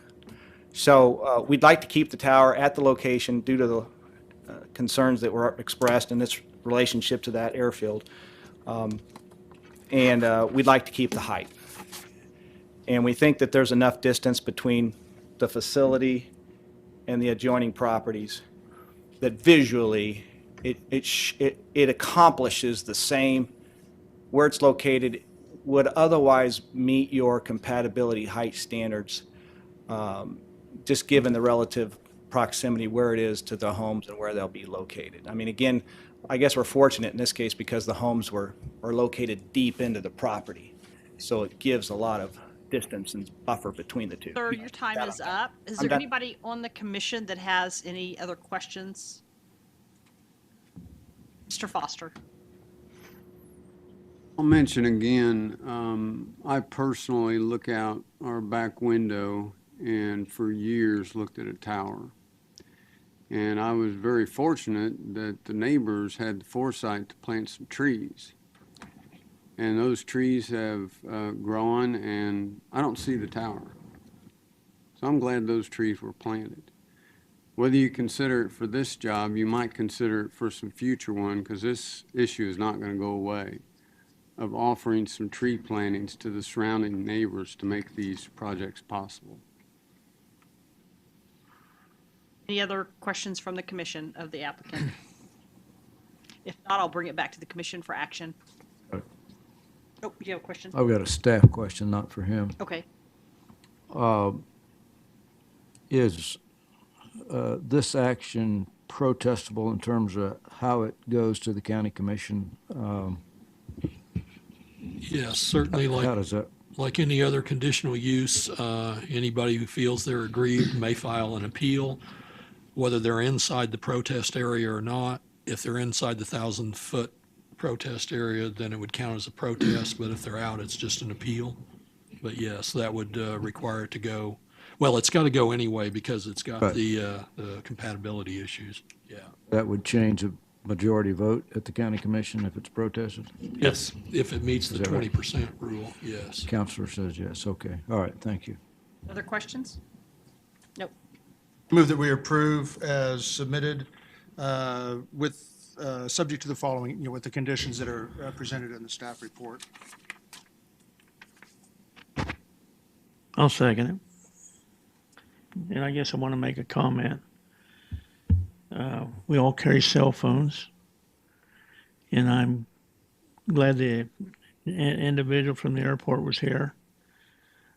So we'd like to keep the tower at the location due to the concerns that were expressed in its relationship to that airfield. And we'd like to keep the height. And we think that there's enough distance between the facility and the adjoining properties that visually it accomplishes the same, where it's located would otherwise meet your compatibility height standards, just given the relative proximity where it is to the homes and where they'll be located. I mean, again, I guess we're fortunate in this case because the homes are located deep into the property. So it gives a lot of distance and buffer between the two. Sir, your time is up. Is I'm there done. anybody on the commission that has any other questions? Mr. Foster. I'll mention again, I personally look out our back window and for years looked at a tower. And I was very fortunate that the neighbors had the foresight to plant some trees. And those trees have grown, and I don't see the tower. So I'm glad those trees were planted. Whether you consider it for this job, you might consider it for some future one, because this issue is not going to go away, of offering some tree plantings to the surrounding neighbors to make these projects possible. Any other questions from the commission of the applicant? If not, I'll bring it back to the commission for action. Oh, you have a question? I've got a staff question, not for him. Okay. Is this action protestable in terms of how it goes to the county commission? Yes, certainly, How does that? like any other conditional use, anybody who feels they're aggrieved may file an appeal, whether they're inside the protest area or not. If they're inside the 1,000-foot protest area, then it would count as a protest, but if they're out, it's just an appeal. But yes, that would require it to go, well, it's got to go anyway because it's got Right. the compatibility issues. Yeah. That would change a majority vote at the county commission if it's protested? Yes, if it meets the Is that right? 20% rule, yes. Counselor says yes. Okay. All right. Thank you. Other questions? Nope. Move that we approve as submitted with, subject to the following, with the conditions that are presented in the staff report. I'll second it. And I guess I want to make a comment. We all carry cell phones, and I'm glad the individual from the airport was here.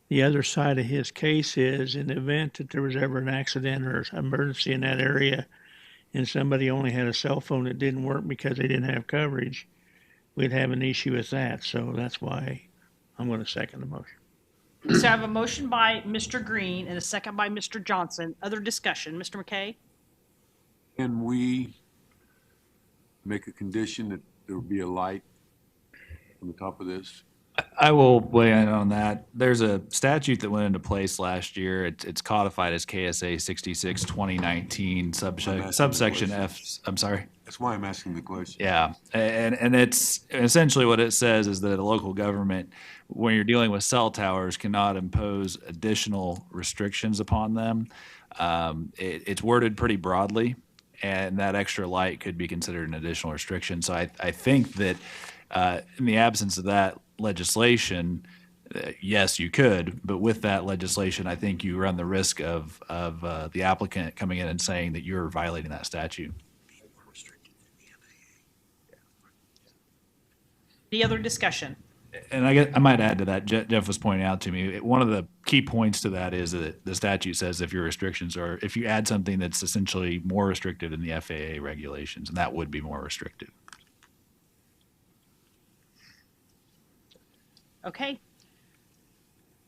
The other side of his case is, in the event that there was ever an accident or emergency in that area, and somebody only had a cell phone that didn't work because they didn't have coverage, we'd have an issue with that. So that's why I'm going to second the motion. So I have a motion by Mr. Green and a second by Mr. Johnson. Other discussion, Mr. McKay? Can we make a condition that there will be a light on the top of this? I will weigh in on that. There's a statute that went into place last year. It's codified as KSA 66 2019 subsection F. I'm sorry. That's why I'm asking the question. Yeah, and it's essentially what it says is that a local government, when you're dealing with cell towers, cannot impose additional restrictions upon them. It's worded pretty broadly. and that extra light could be considered an additional restriction. So I think that in the absence of that legislation, yes, you could, but with that legislation, I think you run the risk of the applicant coming in and saying that you're violating that statute. Any other discussion? And I might add to that, Jeff was pointing out to me, one of the key points to that is that the statute says if your restrictions are, if you add something that's essentially more restrictive than the FAA regulations, and that would be more restrictive. Okay.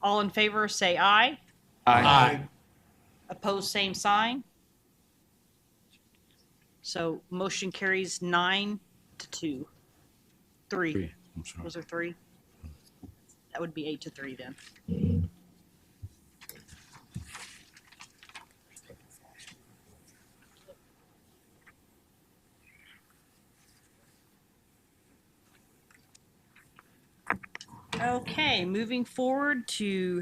All in favor, say aye. Aye. Opposed, same sign. So motion carries 9-2. 3. Was there 3? That would be 8-3 then. Okay, moving forward to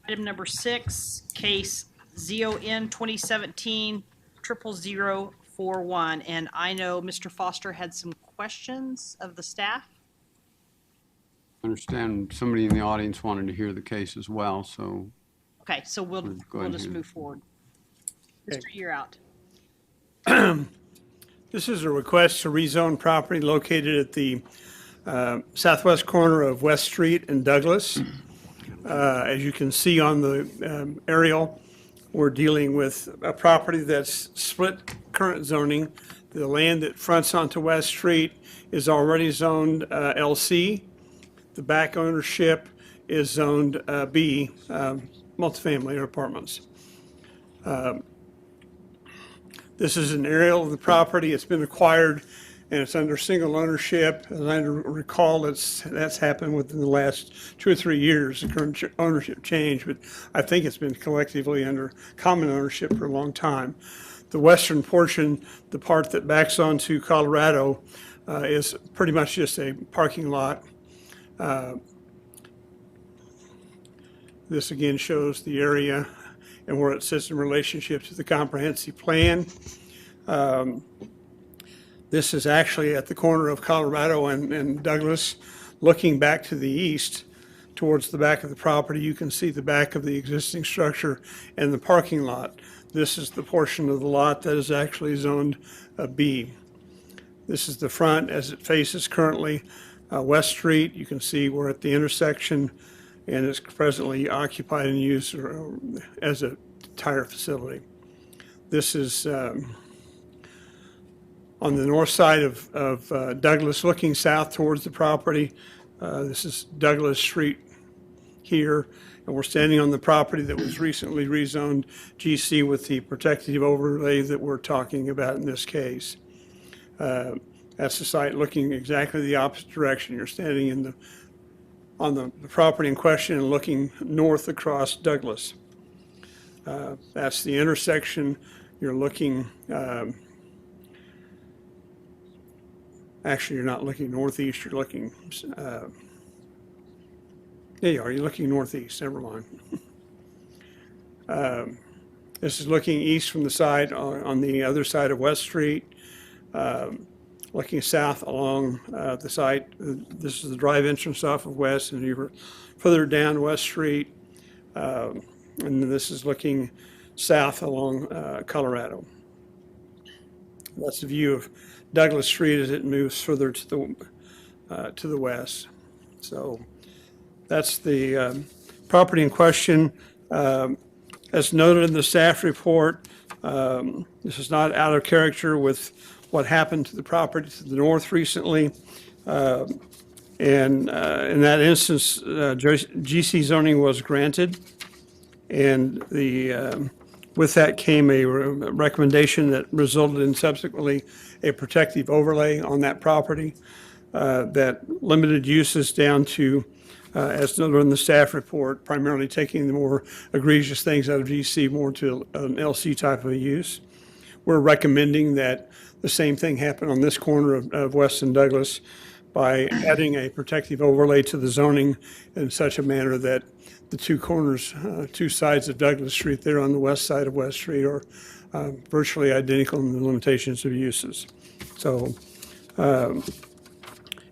item number 6, case ZON 2017-00041. And I know Mr. Foster had some questions of the staff. I understand somebody in the audience wanted to hear the case as well, so. Okay, so we'll ahead just and- move forward. Mr. You're out. This is a request to rezone property located at the southwest corner of West Street and Douglas. As you can see on the aerial, we're dealing with a property that's split current zoning. The land that fronts onto West Street is already zoned LC. The back ownership is zoned B, multifamily or apartments. This is an aerial of the property. It's been acquired and it's under single ownership. As I recall, that's happened within the last 2 or 3 years, the current ownership change, but I think it's been collectively under common ownership for a long time. The western portion, the part that backs onto Colorado, is pretty much just a parking lot. This again shows the area and where it sits in relationship to the comprehensive plan. This is actually at the corner of Colorado and Douglas. Looking back to the east towards the back of the property, you can see the back of the existing structure and the parking lot. This is the portion of the lot that is actually zoned B. This is the front as it faces currently West Street. You can see we're at the intersection and it's presently occupied and used as a tire facility. This is on the north side of Douglas, looking south towards the property. This is Douglas Street here, and we're standing on the property that was recently rezoned GC with the protective overlay that we're talking about in this case. That's the site looking exactly the opposite direction. You're standing on the property in question and looking north across Douglas. That's the intersection. You're looking, actually, you're not looking northeast, you're looking, there you are, you're looking northeast, never mind. This is looking east from the side on the other side of West Street, looking south along the site. This is the drive entrance off of West, and you're further down West Street, and then this is looking south along Colorado. That's the view of Douglas Street as it moves further to the west. So that's the property in question. As noted in the staff report, this is not out of character with what happened to the property to the north recently. And in that instance, GC zoning was granted. And with that came a recommendation that resulted in subsequently a protective overlay on that property that limited uses down to, as noted in the staff report, primarily taking the more egregious things out of GC more to an LC type of a use. We're recommending that the same thing happen on this corner of West and Douglas by adding a protective overlay to the zoning in such a manner that the two corners, two sides of Douglas Street there on the west side of West Street are virtually identical in the limitations of uses. So,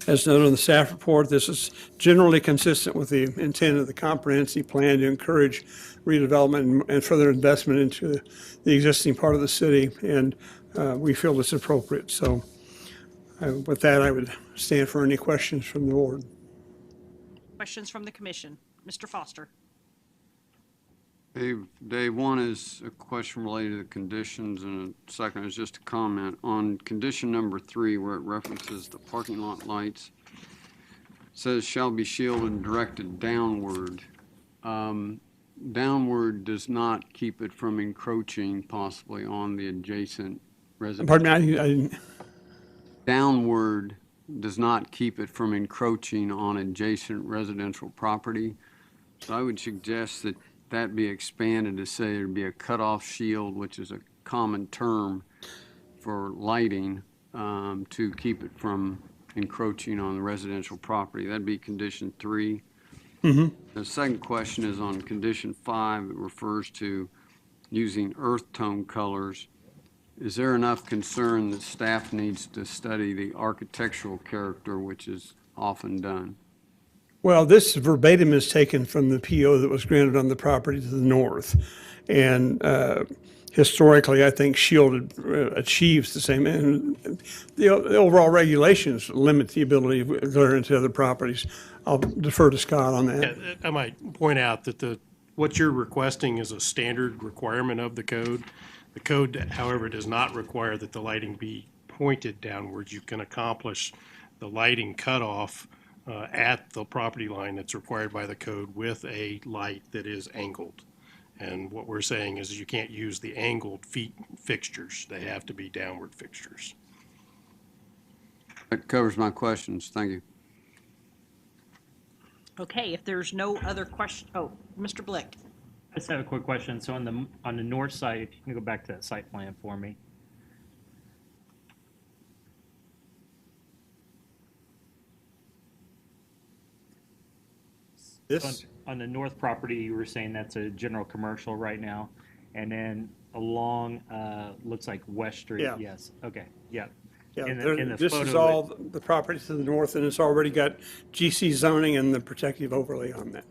as noted in the staff report, this is generally consistent with the intent of the comprehensive plan to encourage redevelopment and further investment into the existing part of the city, and we feel it's appropriate. So with that, I would stand for any questions from the board. Questions from the commission? Mr. Foster. Dave, one is a question related to the conditions, and a second is just a comment. On condition number 3, where it references the parking lot lights, it says shall be shielded and directed downward. Downward does not keep it from encroaching possibly on the adjacent residential. Pardon me, I didn't. Downward does not keep it from encroaching on adjacent residential property. So I would suggest that that be expanded to say there'd be a cutoff shield, which is a common term for lighting, to keep it from encroaching on the residential property. That'd be condition 3. The second question is on condition 5. It refers to using earth tone colors. Is there enough concern that staff needs to study the architectural character, which is often done? Well, this verbatim is taken from the PO that was granted on the property to the north. And historically, I think shielded achieves the same. And the overall regulations limit the ability of glare into other properties. I'll defer to Scott on that. Yeah, I might point out that what you're requesting is a standard requirement of the code. The code, however, does not require that the lighting be pointed downwards. You can accomplish the lighting cutoff at the property line that's required by the code with a light that is angled. And what we're saying is you can't use the angled fixtures. They have to be downward fixtures. That covers my questions. Thank you. Okay, if there's no other question, oh, Mr. Blick. I just have a quick question. So on the north side, if you can go back to that site plan for me. This? On the north property, you were saying that's a general commercial right now, and then along looks like West Street. Yeah. Yes. Okay. Yeah. Yeah, In the this is photo all the property to the north, and it's already got GC zoning and the protective overlay on that.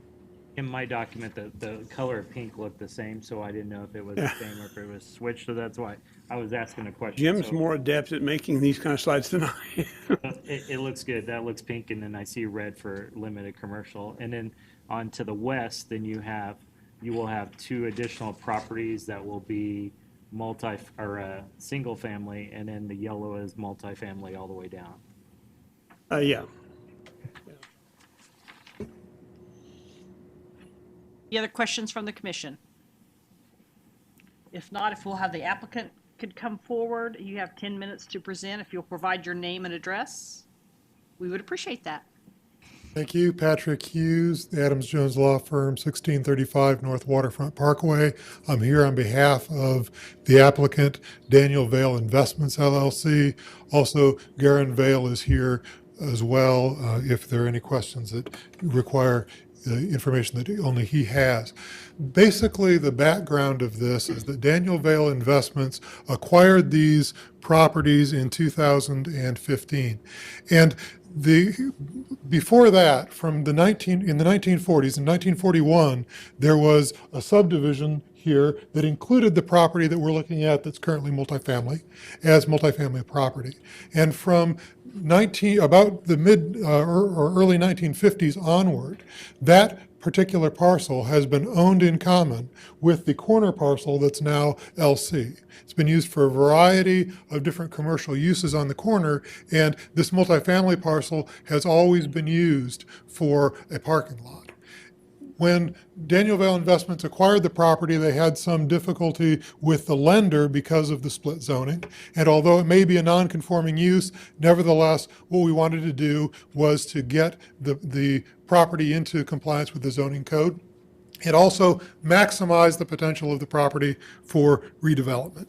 In my document, the color of pink looked the same, so I didn't know if it was the same or if it was switched. So that's why I was asking the question. Jim's So, more adept at making these kind of slides than I am. it looks good. That looks pink, and then I see red for limited commercial. And then on to the west, then you will have 2 additional properties that will be single family, and then the yellow is multifamily all the way down. Yeah. Any other questions from the commission? If not, if we'll have the applicant could come forward, you have 10 minutes to present. If you'll provide your name and address, we would appreciate that. Thank you. Patrick Hughes, the Adams Jones Law Firm, 1635 North Waterfront Parkway. I'm here on behalf of the applicant, Daniel Vale Investments, LLC. Also, Garen Vale is here as well if there are any questions that require information that only he has. Basically, the background of this is that Daniel Vale Investments acquired these properties in 2015. And before that, in the 1940s, in 1941, there was a subdivision here that included the property that we're looking at that's currently multifamily as multifamily property. And from about the mid or early 1950s onward, that particular parcel has been owned in common with the corner parcel that's now LC. It's been used for a variety of different commercial uses on the corner, and this multifamily parcel has always been used for a parking lot. When Daniel Vale Investments acquired the property, they had some difficulty with the lender because of the split zoning. And although it may be a non-conforming use, nevertheless, what we wanted to do was to get the property into compliance with the zoning code and also maximize the potential of the property for redevelopment.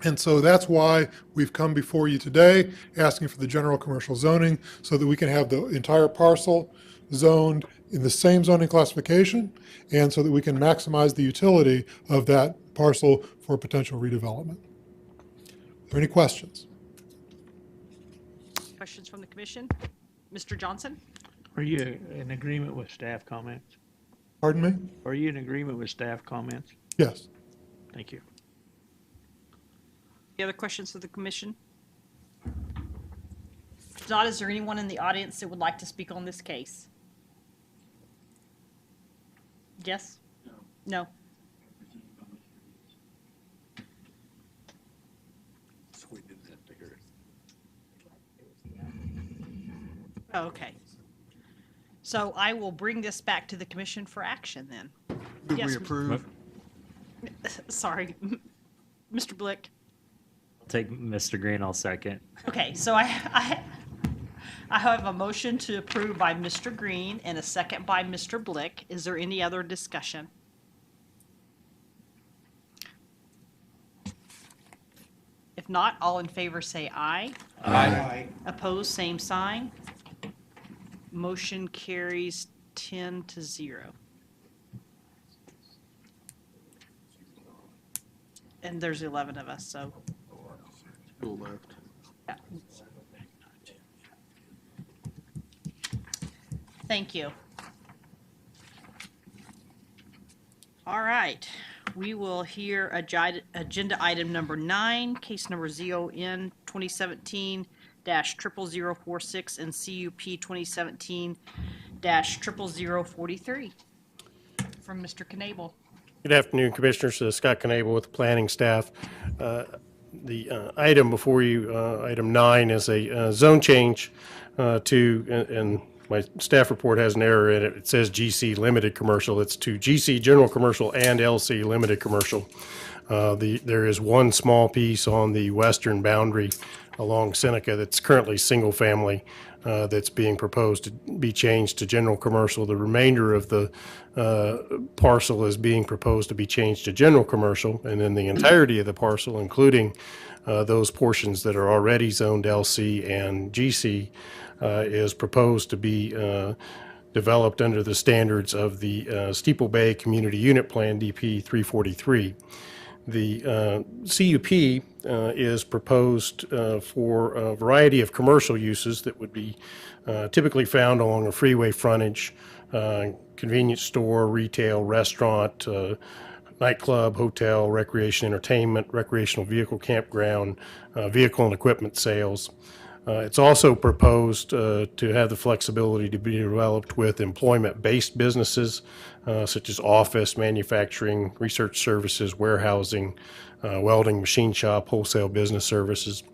And so that's why we've come before you today asking for the general commercial zoning so that we can have the entire parcel zoned in the same zoning classification, and so that we can maximize the utility of that parcel for potential redevelopment. Are there any questions? Questions from the commission? Mr. Johnson? Are you in agreement with staff comments? Pardon me? Are you in agreement with staff comments? Yes. Thank you. Any other questions for the commission? If not, is there anyone in the audience that would like to speak on this case? Yes? No? Oh, okay. So I will bring this back to the commission for action then. Move Yes, we approve. Sorry, Mr. Blick. Take Mr. Green, I'll second. Okay, so I have a motion to approve by Mr. Green and a second by Mr. Blick. Is there any other discussion? If not, all in favor say aye. Aye. Opposed, same sign. Motion carries 10-0. And there's 11 of us, so. Still left. Yeah. Thank you. All right, we will hear agenda item number 9, case number ZON 2017-00046 and CUP 2017-00043 from Mr. Knable. Good afternoon, Commissioners. Scott Knable with the planning staff. The item before you, item 9, is a zone change and my staff report has an error in it. It says GC Limited Commercial. It's to GC General Commercial and LC Limited Commercial. There is one small piece on the western boundary along Seneca that's currently single family that's being proposed to be changed to general commercial. The remainder of the parcel is being proposed to be changed to general commercial, and then the entirety of the parcel, including those portions that are already zoned LC and GC, is proposed to be developed under the standards of the Steeple Bay Community Unit Plan, DP 343. The CUP is proposed for a variety of commercial uses that would be typically found along a freeway frontage, convenience store, retail, restaurant, nightclub, hotel, recreation, entertainment, recreational vehicle campground, vehicle and equipment sales. It's also proposed to have the flexibility to be developed with employment-based businesses such as office, manufacturing, research services, warehousing, welding, machine shop, wholesale business services. And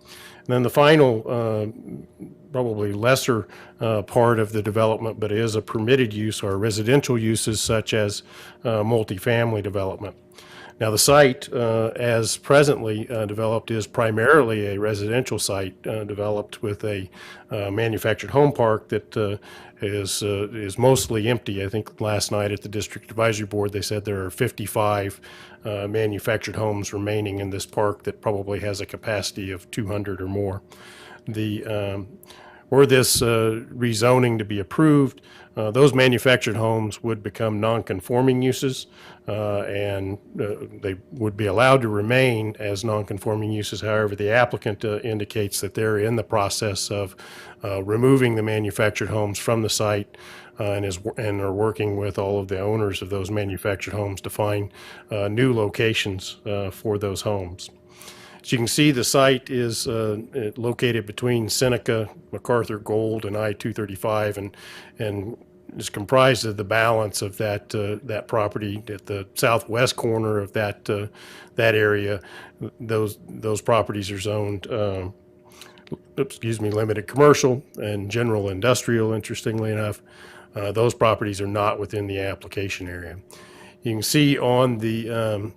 then the final, probably lesser part of the development, but is a permitted use, are residential uses such as multifamily development. Now, the site, as presently developed, is primarily a residential site developed with a manufactured home park that is mostly empty. I think last night at the District Advisory Board, they said there are 55 manufactured homes remaining in this park that probably has a capacity of 200 or more. Were this rezoning to be approved, those manufactured homes would become non-conforming uses, and they would be allowed to remain as non-conforming uses. However, the applicant indicates that they're in the process of removing the manufactured homes from the site and are working with all of the owners of those manufactured homes to find new locations for those homes. As you can see, the site is located between Seneca, MacArthur, Gold, and I-235, and is comprised of the balance of that property at the southwest corner of that area. Those properties are zoned, limited commercial and general industrial. Interestingly enough, those properties are not within the application area. You can see on the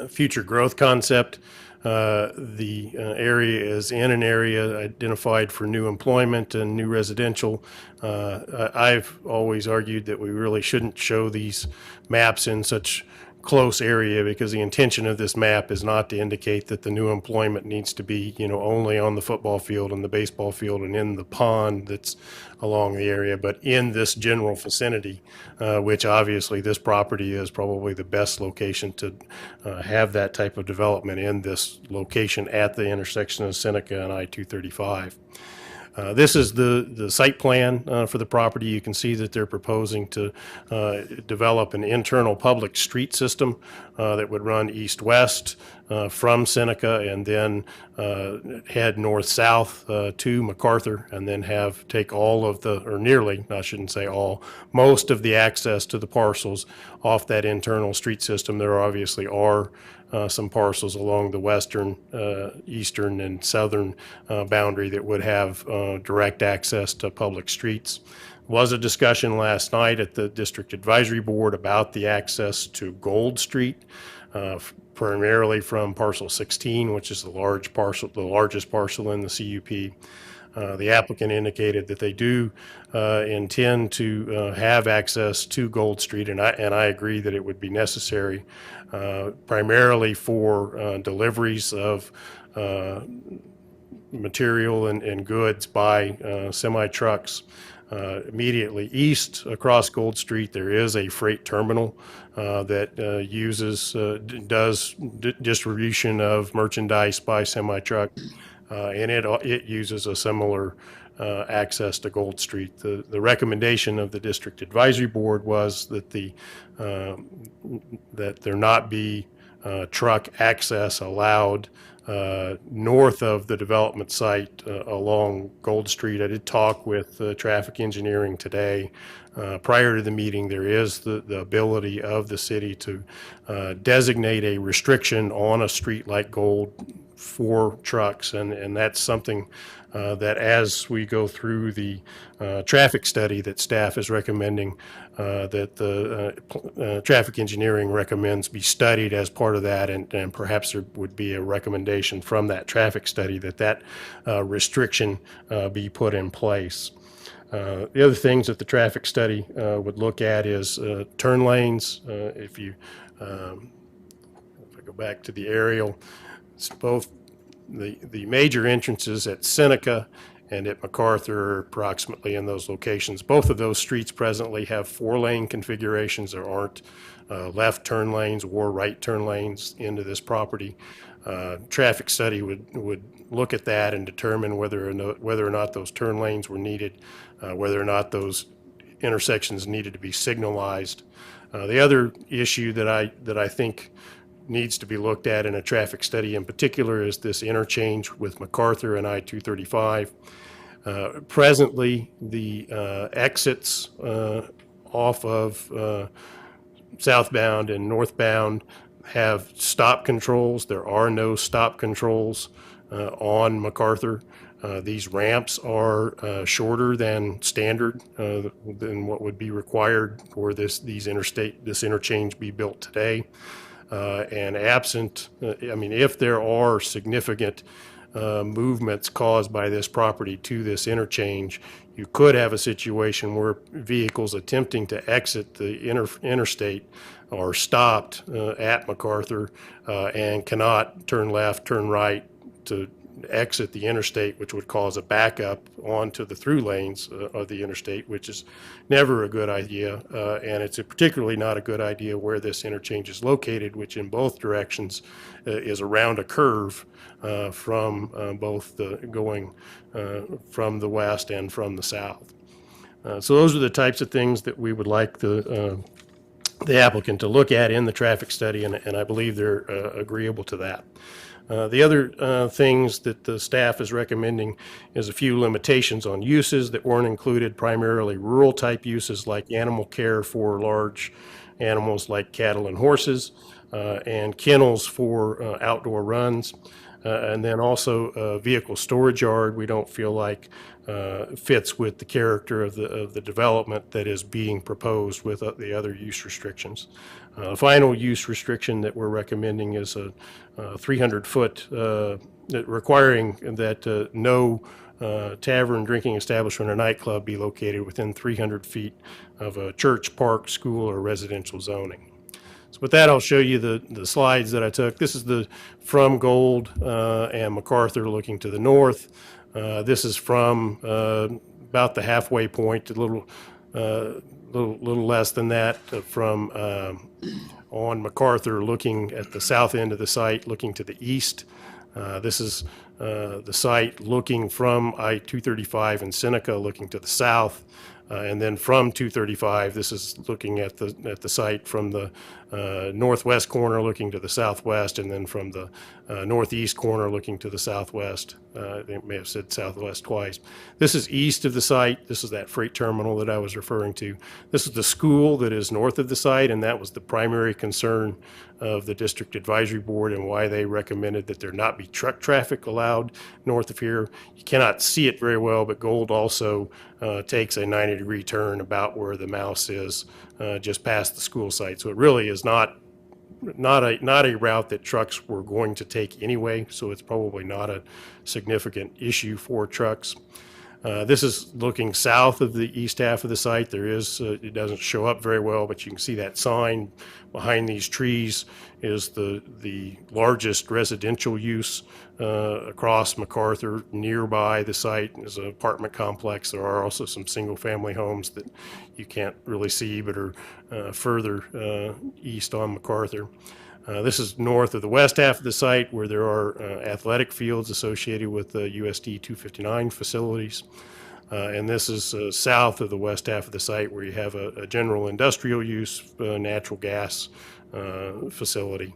future growth concept, the area is in an area identified for new employment and new residential. I've always argued that we really shouldn't show these maps in such close area, because the intention of this map is not to indicate that the new employment needs to be, only on the football field and the baseball field and in the pond that's along the area, but in this general vicinity, which obviously this property is probably the best location to have that type of development, in this location at the intersection of Seneca and I-235. This is the site plan for the property. You can see that they're proposing to develop an internal public street system that would run east-west from Seneca, and then head north-south to MacArthur, and then take all of or nearly, I shouldn't say all, most of the access to the parcels off that internal street system. There obviously are some parcels along the western, eastern, and southern boundary that would have direct access to public streets. Was a discussion last night at the District Advisory Board about the access to Gold Street, primarily from parcel 16, which is the largest parcel in the CUP. The applicant indicated that they do intend to have access to Gold Street, and I agree that it would be necessary, primarily for deliveries of material and goods by semi-trucks. Immediately east across Gold Street, there is a freight terminal that does distribution of merchandise by semi-truck, and it uses a similar access to Gold Street. The recommendation of the District Advisory Board was that that there not be truck access allowed north of the development site along Gold Street. I did talk with traffic engineering today. Prior to the meeting, there is the ability of the city to designate a restriction on a street like Gold for trucks, and that's something that, as we go through the traffic study that staff is recommending, that the traffic engineering recommends be studied as part of that, and perhaps there would be a recommendation from that traffic study that restriction be put in place. The other things that the traffic study would look at is turn lanes. If I go back to the aerial, it's both the major entrances at Seneca and at MacArthur are approximately in those locations. Both of those streets presently have 4-lane configurations. There aren't left turn lanes or right turn lanes into this property. Traffic study would look at that and determine whether or not those turn lanes were needed, whether or not those intersections needed to be signalized. The other issue that I think needs to be looked at in a traffic study in particular is this interchange with MacArthur and I-235. Presently, the exits off of southbound and northbound have stop controls. There are no stop controls on MacArthur. These ramps are shorter than standard, than what would be required for this interchange be built today. And absent, if there are significant movements caused by this property to this interchange, you could have a situation where vehicles attempting to exit the interstate are stopped at MacArthur and cannot turn left, turn right to exit the interstate, which would cause a backup onto the through lanes of the interstate, which is never a good idea. And it's particularly not a good idea where this interchange is located, which in both directions is around a curve from both going from the west and from the south. So those are the types of things that we would like the applicant to look at in the traffic study, and I believe they're agreeable to that. The other things that the staff is recommending is a few limitations on uses that weren't included, primarily rural type uses like animal care for large animals like cattle and horses, and kennels for outdoor runs. And then also a vehicle storage yard we don't feel like fits with the character of the development that is being proposed with the other use restrictions. The final use restriction that we're recommending is a 300-foot, requiring that no tavern, drinking establishment, or nightclub be located within 300 feet of a church, park, school, or residential zoning. So with that, I'll show you the slides that I took. This is the from Gold and MacArthur looking to the north. This is from about the halfway point, a little less than that, from on MacArthur looking at the south end of the site, looking to the east. This is the site looking from I-235 in Seneca, looking to the south. And then from 235, this is looking at the site from the northwest corner looking to the southwest, and then from the northeast corner looking to the southwest. They may have said southwest twice. This is east of the site. This is that freight terminal that I was referring to. This is the school that is north of the site, and that was the primary concern of the District Advisory Board and why they recommended that there not be truck traffic allowed north of here. You cannot see it very well, but Gold also takes a 90-degree turn about where the mouse is, just past the school site. So it really is not a route that trucks were going to take anyway, so it's probably not a significant issue for trucks. This is looking south of the east half of the site. There is, it doesn't show up very well, but you can see that sign behind these trees is the largest residential use across MacArthur. Nearby the site is an apartment complex. There are also some single-family homes that you can't really see but are further east on MacArthur. This is north of the west half of the site where there are athletic fields associated with the USD 259 facilities. And this is south of the west half of the site where you have a general industrial use natural gas facility.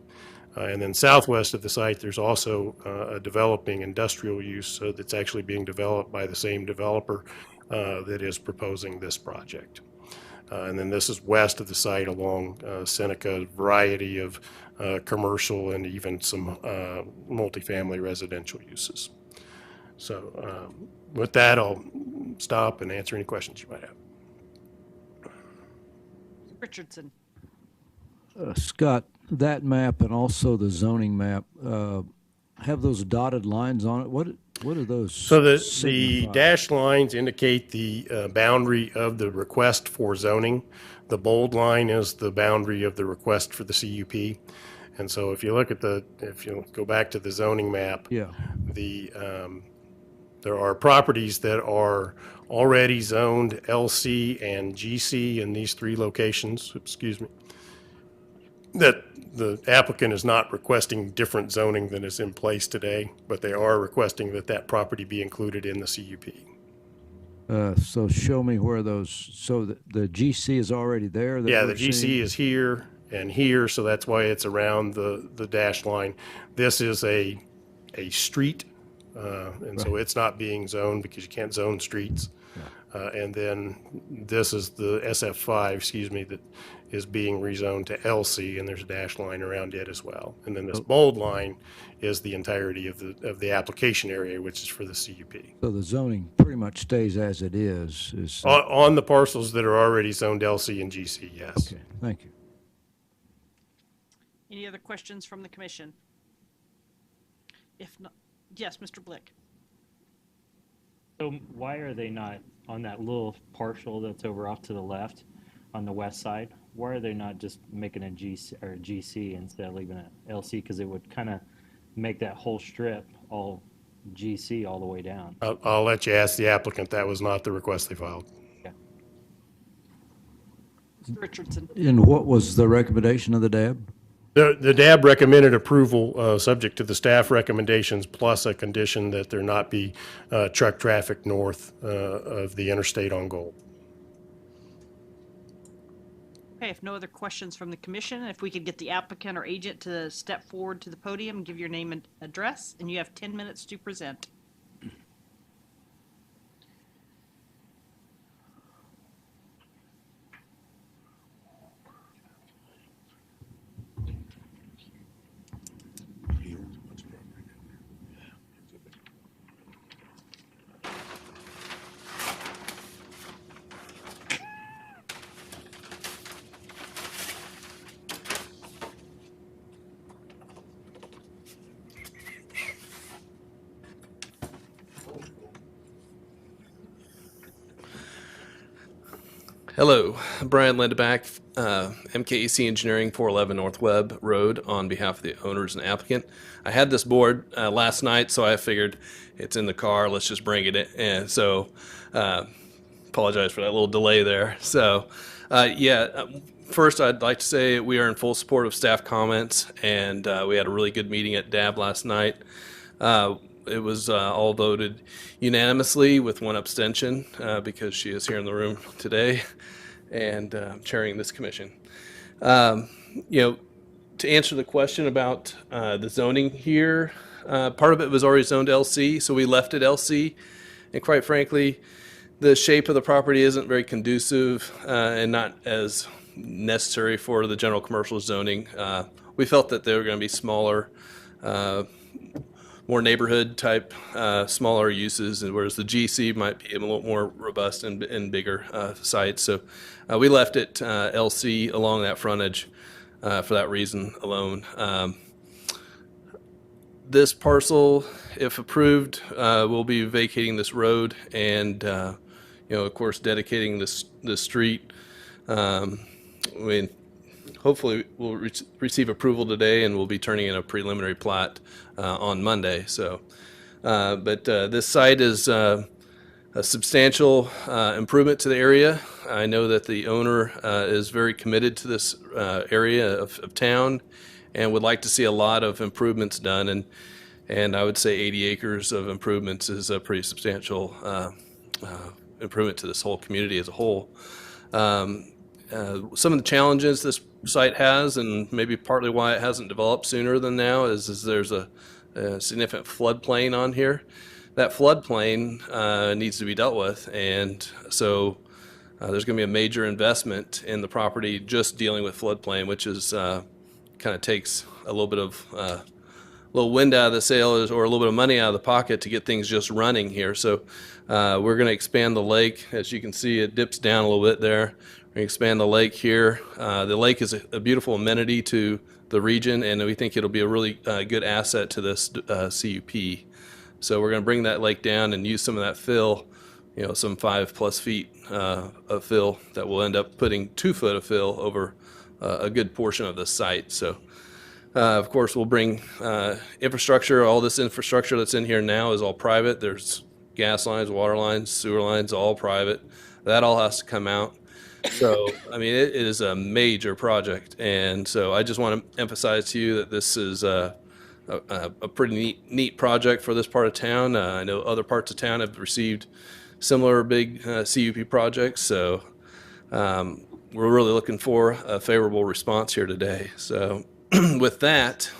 And then southwest of the site, there's also a developing industrial use that's actually being developed by the same developer that is proposing this project. And then this is west of the site along Seneca, a variety of commercial and even some multifamily residential uses. So with that, I'll stop and answer any questions you might have. Richardson. Scott, that map and also the zoning map have those dotted lines on it. What are those? So the signify? dashed lines indicate the boundary of the request for zoning. The bold line is the boundary of the request for the CUP. And so if you look at if you go back to the zoning map, Yeah. There are properties that are already zoned LC and GC in these three locations, excuse me, that the applicant is not requesting different zoning than is in place today, but they are requesting that that property be included in the CUP. So show me where those, so the GC is already there? that Yeah, we're the GC seeing? is here and here, so that's why it's around the dashed line. This is a street, and so it's not being zoned because you can't zone streets. And then this is the SF5, excuse me, that is being rezoned to LC, and there's a dash line around it as well. And then this bold line is the entirety of the application area, which is for the CUP. So the zoning pretty much stays as it is? On the parcels that are already zoned LC and GC, yes. Okay, thank you. Any other questions from the commission? If not, yes, Mr. Blick. So why are they not on that little partial that's over off to the left on the west side? Why are they not just making a GC instead of leaving it LC? Because it would kind of make that whole strip all GC all the way down. I'll let you ask the applicant. That was not the request they filed. Mr. Richardson. And what was the recommendation of the DAB? The DAB recommended approval subject to the staff recommendations plus a condition that there not be truck traffic north of the interstate on Gold. Okay, if no other questions from the commission, if we could get the applicant or agent to step forward to the podium, give your name and address, and you have 10 minutes to present. Hello, Brian Lindeback, MKEC Engineering, 411 North Webb Road, on behalf of the owners and applicant. I had this board last night, so I figured it's in the car, let's just bring it in. And so, apologize for that little delay there. So, first I'd like to say we are in full support of staff comments, and we had a really good meeting at DAB last night. It was all voted unanimously with one abstention because she is here in the room today and chairing this commission. To answer the question about the zoning here, part of it was already zoned LC, so we left it LC. And quite frankly, the shape of the property isn't very conducive and not as necessary for the general commercial zoning. We felt that they were going to be smaller, more neighborhood type, smaller uses, and whereas the GC might be a little more robust and bigger sites. So we left it LC along that frontage for that reason alone. This parcel, if approved, will be vacating this road and, of course, dedicating this street. Hopefully we'll receive approval today, and we'll be turning in a preliminary plat on Monday. So, but this site is a substantial improvement to the area. I know that the owner is very committed to this area of town and would like to see a lot of improvements done. And I would say 80 acres of improvements is a pretty substantial improvement to this whole community as a whole. Some of the challenges this site has, and maybe partly why it hasn't developed sooner than now, is there's a significant floodplain on here. That floodplain needs to be dealt with, and so there's going to be a major investment in the property just dealing with floodplain, which is kind of takes a little bit of little wind out of the sails or a little bit of money out of the pocket to get things just running here. So we're going to expand the lake. As you can see, it dips down a little bit there. We're going to expand the lake here. The lake is a beautiful amenity to the region, and we think it'll be a really good asset to this CUP. So we're going to bring that lake down and use some of that fill, some 5+ feet of fill that will end up putting 2 foot of fill over a good portion of the site. So, of course, we'll bring infrastructure. All this infrastructure that's in here now is all private. There's gas lines, water lines, sewer lines, all private. That all has to come out. So, I mean, it is a major project. And so I just want to emphasize to you that this is a pretty neat project for this part of town. I know other parts of town have received similar big CUP projects. So we're really looking for a favorable response here today. So with that,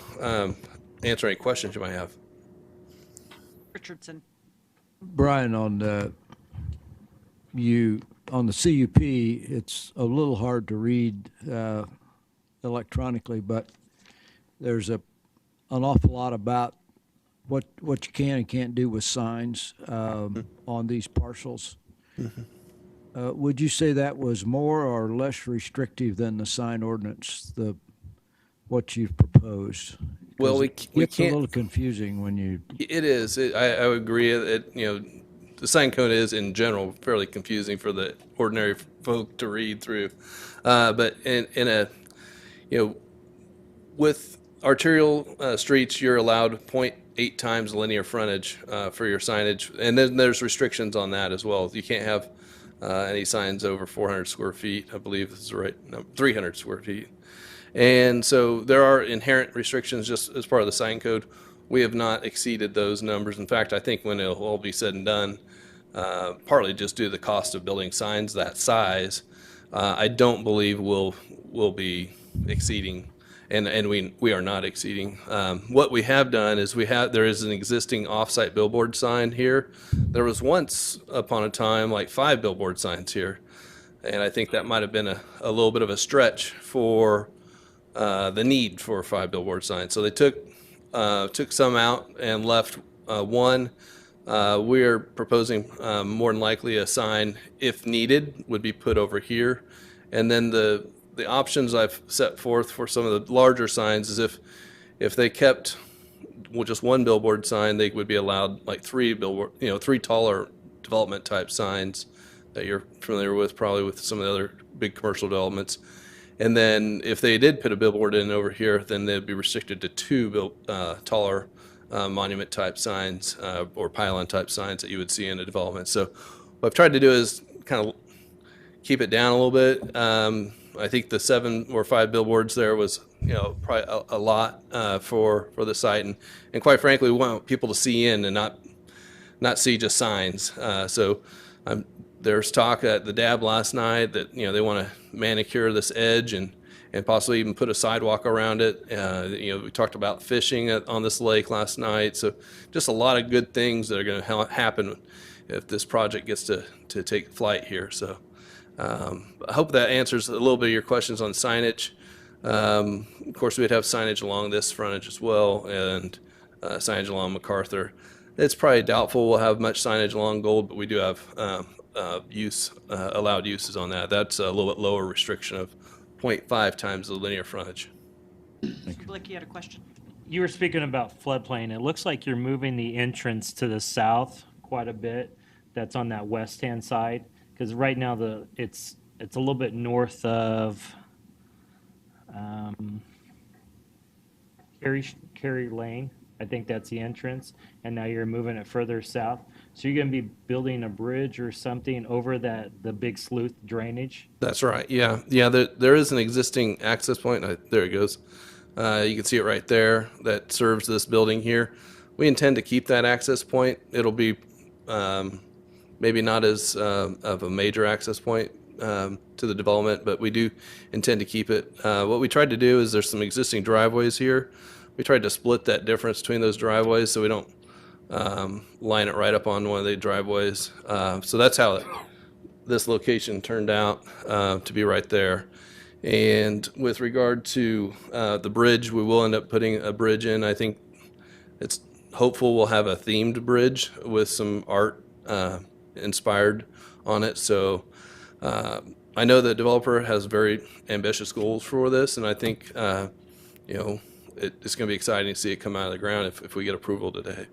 answer any questions you might have. Richardson. Brian, on the CUP, it's a little hard to read electronically, but there's an awful lot about what you can and can't do with signs on these parcels. Mm-hmm. Would you say that was more or less restrictive than the sign ordinance, what you've proposed? Well, we it's can't. A little confusing when you. It is. I would agree. The sign code is in general fairly confusing for the ordinary folk to read through, but with arterial streets, you're allowed 0.8 times linear frontage for your signage, and then there's restrictions on that as well. You can't have any signs over 400 square feet. I believe this is right. No, 300 square feet. And so there are inherent restrictions just as part of the sign code. We have not exceeded those numbers. In fact, I think when it'll all be said and done, partly just due to the cost of building signs that size, I don't believe we'll be exceeding, and we are not exceeding. What we have done is there is an existing off-site billboard sign here. There was once upon a time like 5 billboard signs here, and I think that might have been a little bit of a stretch for the need for 5 billboard signs. So they took some out and left one. We are proposing more than likely a sign, if needed, would be put over here. And then the options I've set forth for some of the larger signs is if they kept just 1 billboard sign, they would be allowed like 3 taller development type signs that you're familiar with, probably with some of the other big commercial developments. And then if they did put a billboard in over here, then they'd be restricted to two taller monument type signs or pylon type signs that you would see in a development. So what I've tried to do is kind of keep it down a little bit. I think the 7 or 5 billboards there was, probably a lot for the site, and quite frankly, we want people to see in and not see just signs. So there's talk at the DAB last night that they want to manicure this edge and possibly even put a sidewalk around it. We talked about fishing on this lake last night. So just a lot of good things that are going to happen if this project gets to take flight here. So I hope that answers a little bit of your questions on signage. Of course, we'd have signage along this frontage as well, and signage along MacArthur. It's probably doubtful we'll have much signage along Gold, but we do have allowed uses on that. That's a little bit lower restriction of 0.5 times the linear frontage. Mr. Blick, you had a question? You were speaking about floodplain. It looks like you're moving the entrance to the south quite a bit. That's on that west-hand side, because right now it's a little bit north of Cary Lane. I think that's the entrance, and now you're moving it further south. So you're going to be building a bridge or something over the big sleuth drainage? That's right. Yeah. There is an existing access point. There it goes. You can see it right there that serves this building here. We intend to keep that access point. It'll be maybe not as of a major access point to the development, but we do intend to keep it. What we tried to do is there's some existing driveways here. We tried to split that difference between those driveways so we don't line it right up on one of the driveways. So that's how this location turned out to be right there. And with regard to the bridge, we will end up putting a bridge in. I think it's hopeful we'll have a themed bridge with some art inspired on it. So I know the developer has very ambitious goals for this, and I think it's going to be exciting to see it come out of the ground if we get approval today.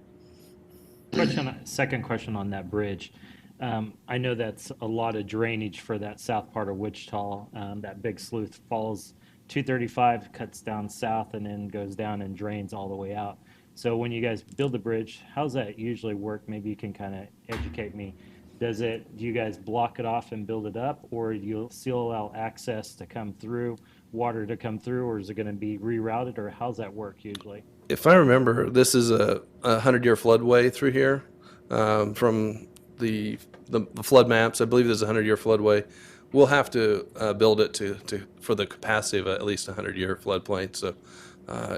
Second question on that bridge. I know that's a lot of drainage for that south part of Wichita. That big sleuth follows 235, cuts down south, and then goes down and drains all the way out. So when you guys build the bridge, how's that usually work? Maybe you can kind of educate me. Do you guys block it off and build it up, or do you still allow access to come through, water to come through, or is it going to be rerouted, or how's that work usually? If I remember, this is a 100-year floodway through here. From the flood maps, I believe there's a 100-year floodway. We'll have to build it for the capacity of at least a 100-year floodplain. So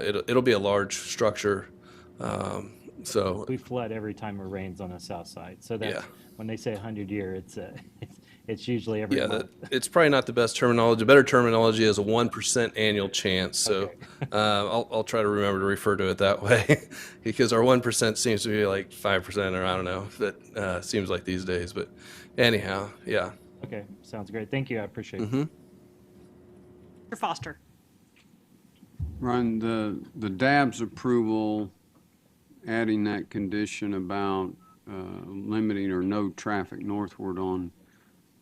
it'll be a large structure. So we flood every time it rains on the south side. So that's when they say 100-year, it's usually every month. It's probably not the best terminology. Better terminology is a 1% annual chance. So I'll try to remember to refer to it that way because our 1% seems to be like 5%, or I don't know. That seems like these days. But anyhow, yeah. Okay, sounds great. Thank you. I appreciate it. Mr. Foster. Ryan, the DAB's approval, adding that condition about limiting or no traffic northward on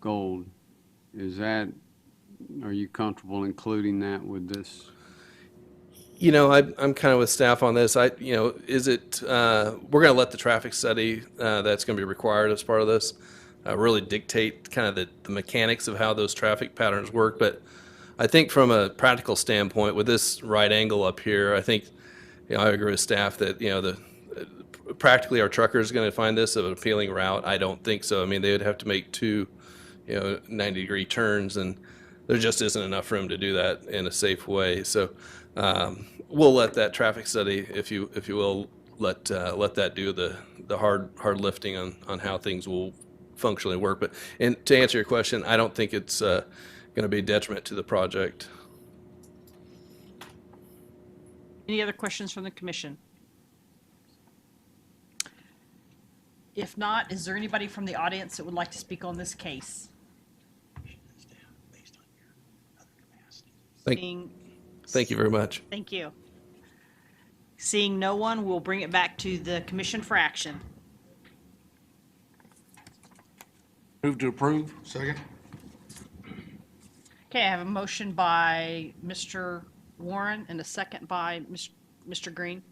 Gold, are you comfortable including that with this? I'm kind of with staff on this. We're going to let the traffic study that's going to be required as part of this really dictate kind of the mechanics of how those traffic patterns work. But I think from a practical standpoint, with this right angle up here, I think, I agree with staff that, practically our trucker is going to find this an appealing route. I don't think so. I mean, they would have to make two 90-degree turns, and there just isn't enough room to do that in a safe way. So we'll let that traffic study, if you will, let that do the hard lifting on how things will functionally work. But to answer your question, I don't think it's going to be a detriment to the project. Any other questions from the commission? If not, is there anybody from the audience that would like to speak on this case? Thank you very much. Thank you. Seeing no one, we'll bring it back to the commission for action. Move to approve. Second. Okay, I have a motion by Mr. Warren and a second by Mr. Green.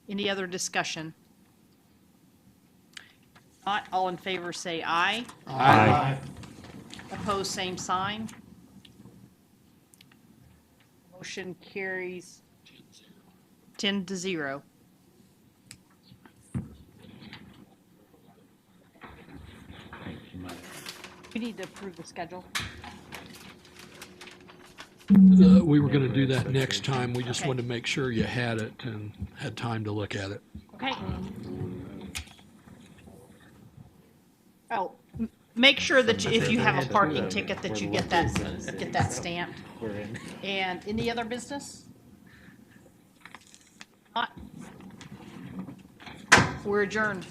Any other discussion? Not all in favor, say aye. Aye. Opposed, same sign. Motion carries 10-0. We need to approve the schedule. We were going to do that next time. We just Okay. wanted to make sure you had it and had time to look at it. Okay. Oh, make sure that if you have a parking ticket that you get that stamped. We're in. And any other business? Not. We're adjourned.